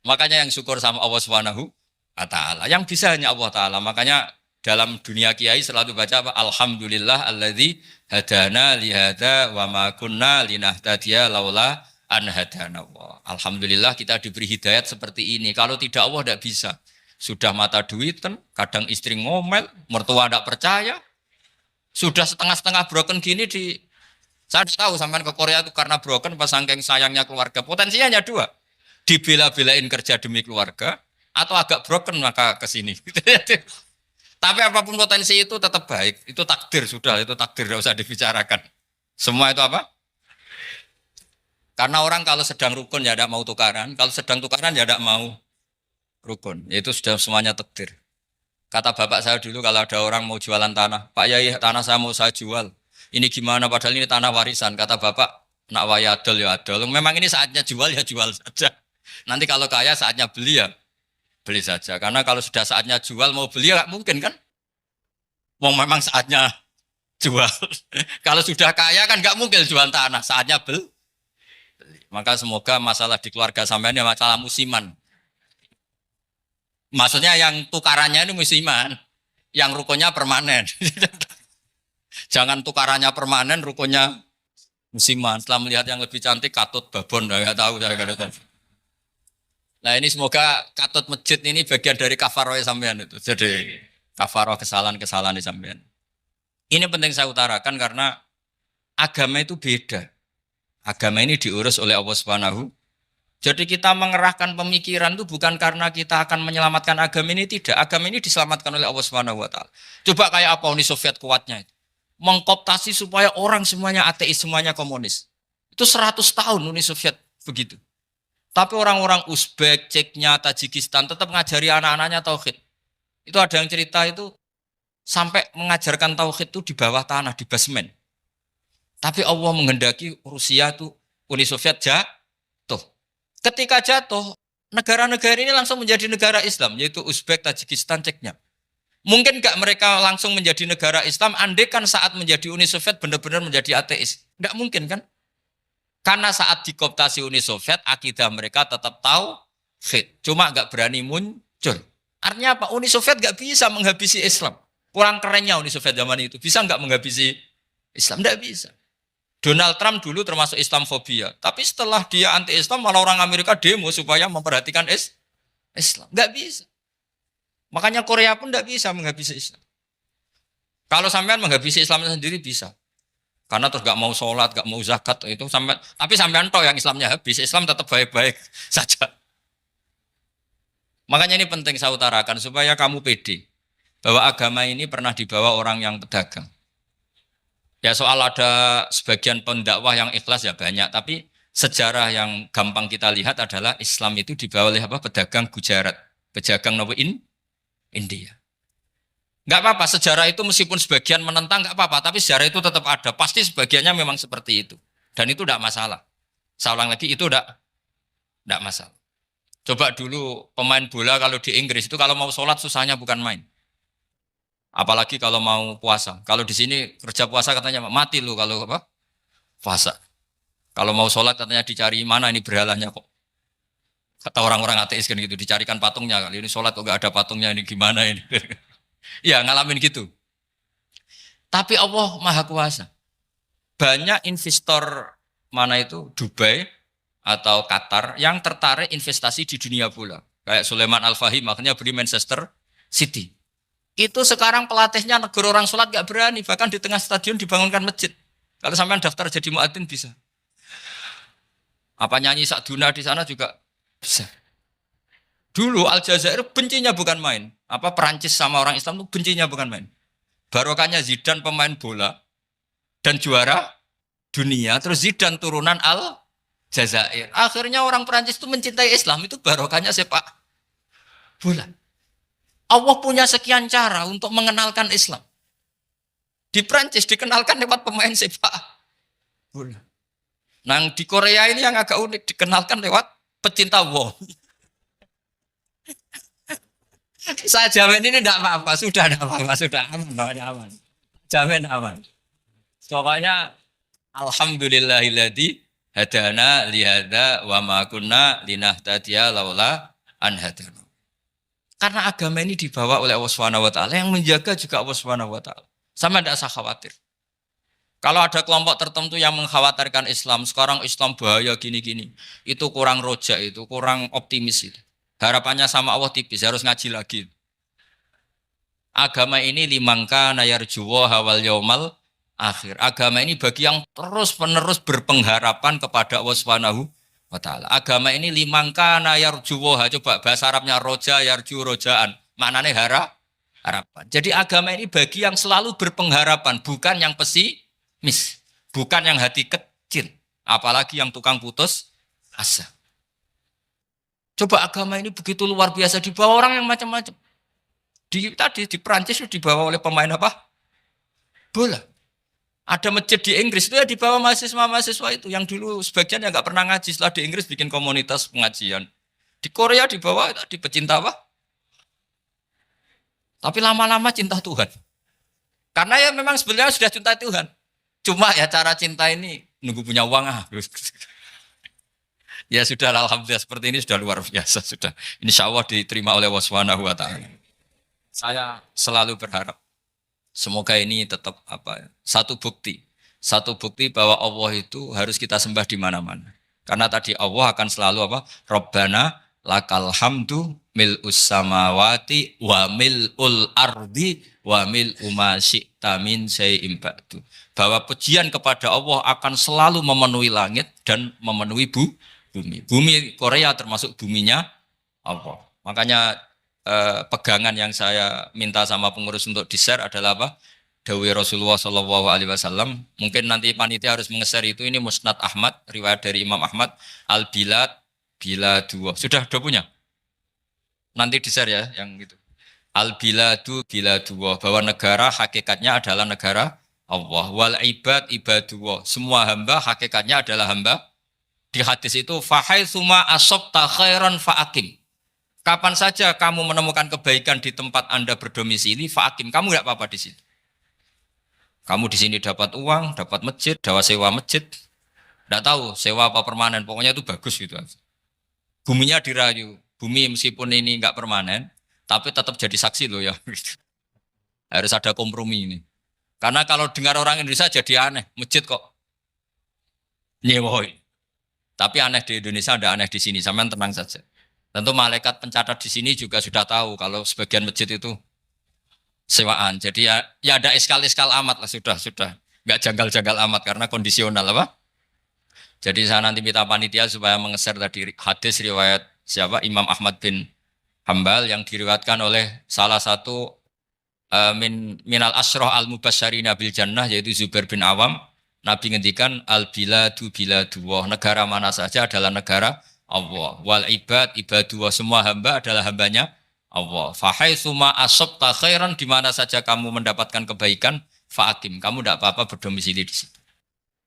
Makanya yang syukur sama Allah Subhanahu wa taala. Yang bisa hanya Allah taala. Makanya dalam dunia kiai selalu baca apa? Alhamdulillah alladzi hadana li hadza wa ma kunna linahtadiya laula an hadana Allah. Alhamdulillah kita diberi hidayat seperti ini. Kalau tidak Allah tidak bisa. Sudah mata duitan, kadang istri ngomel, mertua tidak percaya. Sudah setengah-setengah broken gini di saya tahu sampean ke Korea itu karena broken pas saking sayangnya keluarga. Potensinya hanya dua. Dibela-belain kerja demi keluarga atau agak broken maka ke sini. Tapi apapun potensi itu tetap baik. Itu takdir sudah, itu takdir tidak usah dibicarakan. Semua itu apa? Karena orang kalau sedang rukun ya tidak mau tukaran, kalau sedang tukaran ya tidak mau rukun. Itu sudah semuanya takdir. Kata bapak saya dulu kalau ada orang mau jualan tanah, Pak Yai tanah saya mau saya jual. Ini gimana padahal ini tanah warisan. Kata bapak, nak waya adol ya adol. Memang ini saatnya jual ya jual saja. Nanti kalau kaya saatnya beli ya beli saja. Karena kalau sudah saatnya jual mau beli ya nggak mungkin kan. Mau memang saatnya jual. Kalau sudah kaya kan nggak mungkin jual tanah. Saatnya beli. Maka semoga masalah di keluarga sampean ya masalah musiman. Maksudnya yang tukarannya ini musiman. Yang rukunnya permanen. Jangan tukarannya permanen, rukunnya musiman. Setelah melihat yang lebih cantik, katut babon, nggak tahu saya nggak tahu. Nah ini semoga katut masjid ini bagian dari kafaroh sampean itu. Jadi kafaroh kesalahan-kesalahan di sampean. Ini penting saya utarakan karena agama itu beda. Agama ini diurus oleh Allah Subhanahu. Jadi kita mengerahkan pemikiran itu bukan karena kita akan menyelamatkan agama ini, tidak. Agama ini diselamatkan oleh Allah Subhanahu wa taala. Coba kayak apa Uni Soviet kuatnya itu. Mengkooptasi supaya orang semuanya ateis, semuanya komunis. Itu 100 tahun Uni Soviet begitu. Tapi orang-orang Uzbek, Ceknya, Tajikistan tetap mengajari anak-anaknya tauhid. Itu ada yang cerita itu sampai mengajarkan tauhid itu di bawah tanah, di basement. Tapi Allah menghendaki Rusia itu Uni Soviet jatuh. Ketika jatuh, negara-negara ini langsung menjadi negara Islam, yaitu Uzbek, Tajikistan, Ceknya. Mungkin nggak mereka langsung menjadi negara Islam, andai kan saat menjadi Uni Soviet benar-benar menjadi ateis. Nggak mungkin kan? Karena saat dikooptasi Uni Soviet, akidah mereka tetap tauhid. Cuma nggak berani muncul. Artinya apa? Uni Soviet nggak bisa menghabisi Islam. Kurang kerennya Uni Soviet zaman itu. Bisa nggak menghabisi Islam? Nggak bisa. Donald Trump dulu termasuk Islamfobia. Tapi setelah dia anti-Islam, malah orang Amerika demo supaya memperhatikan Islam. Nggak bisa. Makanya Korea pun tidak bisa menghabisi Islam. Kalau sampean menghabisi Islam sendiri bisa. Karena terus gak mau sholat, gak mau zakat itu sampai. Tapi sampean toh yang Islamnya habis, Islam tetap baik-baik saja. Makanya ini penting saya utarakan supaya kamu pede bahwa agama ini pernah dibawa orang yang pedagang. Ya soal ada sebagian pendakwah yang ikhlas ya banyak, tapi sejarah yang gampang kita lihat adalah Islam itu dibawa oleh apa? Pedagang Gujarat, pedagang India. Nggak apa-apa, sejarah itu meskipun sebagian menentang nggak apa-apa, tapi sejarah itu tetap ada. Pasti sebagiannya memang seperti itu. Dan itu tidak masalah. Saya ulang lagi, itu tidak masalah. Coba dulu pemain bola kalau di Inggris itu kalau mau sholat susahnya bukan main. Apalagi kalau mau puasa. Kalau di sini kerja puasa katanya mati lu kalau apa? Puasa. Kalau mau sholat katanya dicari mana ini berhalanya kok. Kata orang-orang ateis kan gitu, dicarikan patungnya. Kali ini sholat kok gak ada patungnya, ini gimana ini. Ya ngalamin gitu. Tapi Allah Maha Kuasa. Banyak investor mana itu, Dubai atau Qatar, yang tertarik investasi di dunia bola. Kayak Sulaiman Al-Fahim, makanya beli Manchester City. Itu sekarang pelatihnya negara orang sholat gak berani, bahkan di tengah stadion dibangunkan masjid. Kalau sampai daftar jadi muadzin bisa. Apa nyanyi Sakduna di sana juga bisa. Dulu Aljazair bencinya bukan main. Apa Perancis sama orang Islam itu bencinya bukan main. Barokahnya Zidane pemain bola dan juara dunia. Terus Zidane turunan Aljazair. Akhirnya orang Perancis itu mencintai Islam. Itu barokahnya sepak bola. Allah punya sekian cara untuk mengenalkan Islam. Di Prancis dikenalkan lewat pemain sepak bola. Nah, di Korea ini yang agak unik dikenalkan lewat pecinta wong. Saya jamin ini tidak apa-apa, sudah tidak apa-apa, sudah aman, aman. Jamin aman. Pokoknya alhamdulillahilladzi hadana lihada wa ma kunna linahtadiya laula an hadana. Karena agama ini dibawa oleh Allah Subhanahu wa taala, yang menjaga juga Allah Subhanahu wa taala. Sama tidak usah khawatir. Kalau ada kelompok tertentu yang mengkhawatirkan Islam, sekarang Islam bahaya gini-gini, itu kurang rojak, itu kurang optimis itu. Harapannya sama Allah tipis, harus ngaji lagi. Agama ini limangka nayarjuwa hawal yaumal akhir. Agama ini bagi yang terus-menerus berpengharapan kepada Allah Subhanahu wa taala. Agama ini limangka nayarjuwa, coba bahasa Arabnya roja yarju rojaan. Maknanya harapan. Jadi agama ini bagi yang selalu berpengharapan, bukan yang pesimis, bukan yang hati kecil, apalagi yang tukang putus asa. Coba agama ini begitu luar biasa, dibawa orang yang macam-macam. Tadi di Prancis itu dibawa oleh pemain apa? Bola. Ada masjid di Inggris itu ya dibawa mahasiswa-mahasiswa itu yang dulu sebagian yang nggak pernah ngaji, setelah di Inggris bikin komunitas pengajian. Di Korea dibawa tadi pecinta apa? Tapi lama-lama cinta Tuhan. Karena ya memang sebenarnya sudah cinta Tuhan. Cuma ya cara cinta ini nunggu punya uang Ya sudah, alhamdulillah seperti ini sudah luar biasa sudah. Insya Allah diterima oleh Allah Subhanahu wa taala. Saya selalu berharap semoga ini tetap satu bukti bahwa Allah itu harus kita sembah di mana-mana. Karena tadi Allah akan selalu Rabbana lakal hamdu mil'us samawati wa mil'ul ardi wa mil'u ma syi'ta min syai'in ba'du. Bahwa pujian kepada Allah akan selalu memenuhi langit dan memenuhi bumi. Bumi Korea termasuk buminya Allah. Makanya pegangan yang saya minta sama pengurus untuk di-share adalah Dawai Rasulullah Shallallahu Alaihi Wasallam. Mungkin nanti panitia harus mengeser itu. Ini Musnad Ahmad, riwayat dari Imam Ahmad. Al-Bilad bila dua. Sudah punya? Nanti di-share ya yang gitu. Al-Biladu bila dua. Bahwa negara hakikatnya adalah negara Allah. Wal ibad ibadullah. Semua hamba hakikatnya adalah hamba. Di hadis itu fahaitsuma asabta khairan fa'akim. Kapan saja kamu menemukan kebaikan di tempat Anda berdomisili, fa'akim. Kamu enggak apa-apa di situ. Kamu di sini dapat uang, dapat masjid, dapat sewa masjid. Enggak tahu sewa apa permanen, pokoknya itu bagus gitu. Buminya dirayu. Bumi meskipun ini enggak permanen, tapi tetap jadi saksi loh ya. Harus ada kompromi ini. Karena kalau dengar orang Indonesia jadi aneh, masjid kok nyewoi. Tapi aneh di Indonesia, ada aneh di sini. Sampean tenang saja. Tentu malaikat pencatat di sini juga sudah tahu kalau sebagian masjid itu sewaan. Jadi ya ada eskal-eskal amat lah, sudah. Enggak janggal-janggal amat karena kondisional Jadi saya nanti minta panitia supaya mengeser tadi hadis riwayat siapa? Imam Ahmad bin Hambal yang diriwayatkan oleh salah satu minal asroh al-mubasyarina bil jannah, yaitu Zubair bin Awam. Nabi ngendikan al-biladu biladullah, negara mana saja adalah negara Allah. Wal ibad ibadullah, semua hamba adalah hambanya Allah. Fahaitsuma asabta khairan, di mana saja kamu mendapatkan kebaikan, fa'akim, kamu tidak apa-apa berdomisili di situ.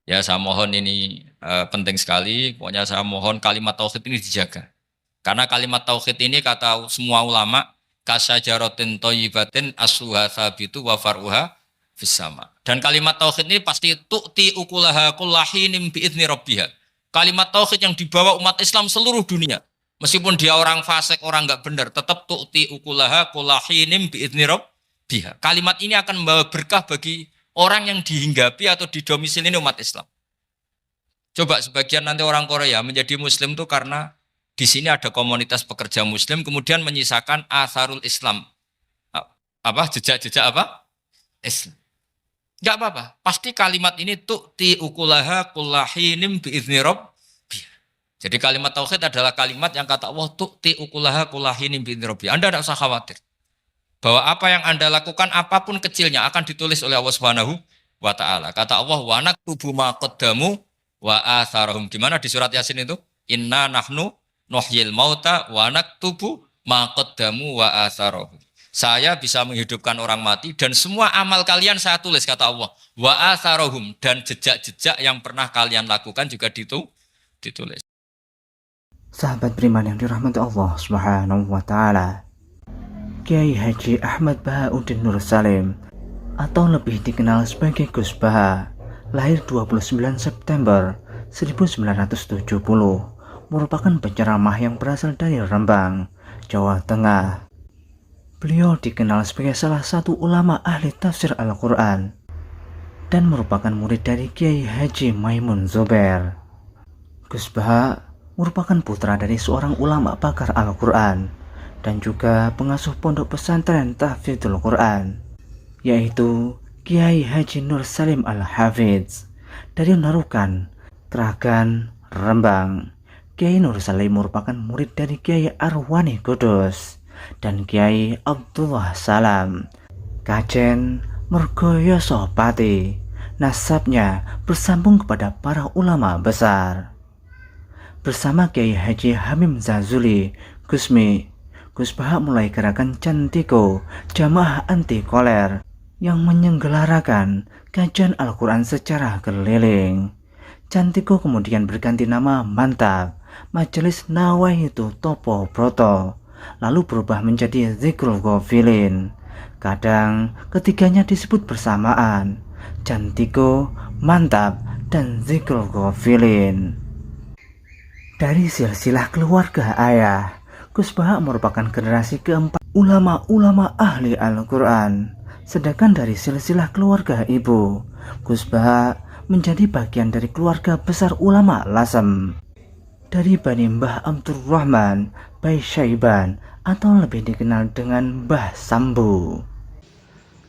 Ya saya mohon ini penting sekali. Pokoknya saya mohon kalimat tauhid ini dijaga. Karena kalimat tauhid ini kata semua ulama kasyajaratin thayyibatin asluha tsabitu wa far'uha fis sama. Dan kalimat tauhid ini pasti tu'ti ukulaha kullahinim bi'izni rabbiha. Kalimat tauhid yang dibawa umat Islam seluruh dunia. Meskipun dia orang fasik, orang enggak benar, tetap tu'ti ukulaha kullahinim bi'izni rabbiha. Kalimat ini akan membawa berkah bagi orang yang dihinggapi atau didomisili umat Islam. Coba sebagian nanti orang Korea menjadi muslim itu karena di sini ada komunitas pekerja muslim, kemudian menyisakan atharul Islam. Jejak-jejak Islam. Enggak apa-apa. Pasti kalimat ini tu'ti ukulaha kullahinim bi'izni rabbiha. Jadi kalimat tauhid adalah kalimat yang kata Allah tu'ti ukulaha kullahinim bi'izni rabbiha. Anda tidak usah khawatir bahwa apa yang Anda lakukan apapun kecilnya akan ditulis oleh Allah Subhanahu wa taala. Kata Allah wa naktubu ma qaddamu wa atharahum. Di mana di surat Yasin itu? Inna nahnu nuhyil mauta wa naktubu ma qaddamu wa atharahum. Saya bisa menghidupkan orang mati dan semua amal kalian saya tulis kata Allah. Wa atharohum dan jejak-jejak yang pernah kalian lakukan juga ditulis. Sahabat beriman yang dirahmati Allah Subhanahu wa taala. Kiai Haji Ahmad Bahauddin Nur Salim atau lebih dikenal sebagai Gus Baha, lahir 29 September 1970, merupakan penceramah yang berasal dari Rembang, Jawa Tengah. Beliau dikenal sebagai salah satu ulama ahli tafsir Al-Quran dan merupakan murid dari Kiai Haji Maimun Zubair. Gus Baha merupakan putra dari seorang ulama pakar Al-Quran dan juga pengasuh pondok pesantren Tahfidzul Quran, yaitu Kiai Haji Nur Salim Al-Hafidz dari Narukan, Kragan, Rembang. Kiai Nur Salim merupakan murid dari Kiai Arwani Kudus dan Kiai Abdullah Salam, Kajen Mergoyoso Pati. Nasabnya bersambung kepada para ulama besar. Bersama Kiai Haji Hamim Zazuli Gusmi, Gus Baha mulai gerakan Cantiko, jamaah anti koler, yang menyelenggarakan kajian Al-Quran secara keliling. Cantiko kemudian berganti nama Mantap, Majelis Nawaitu Topo Broto, lalu berubah menjadi Zikrul Ghafilin. Kadang ketiganya disebut bersamaan, Cantiko, Mantap, dan Zikrul Ghafilin. Dari silsilah keluarga ayah, Gus Baha merupakan generasi keempat ulama-ulama ahli Al-Quran. Sedangkan dari silsilah keluarga ibu, Gus Baha menjadi bagian dari keluarga besar ulama Lasem. Dari Bani Mbah Abdurrahman, Bai Syaiban, atau lebih dikenal dengan Mbah Sambu.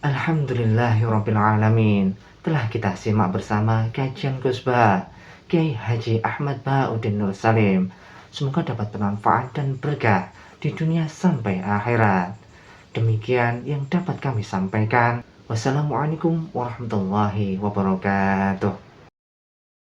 Alhamdulillahirrabbilalamin. Telah kita simak bersama kajian Gus Baha, Kiai Haji Ahmad Bahauddin Nur Salim. Semoga dapat bermanfaat dan berkah di dunia sampai akhirat. Demikian yang dapat kami sampaikan. Wassalamualaikum warahmatullahi wabarakatuh.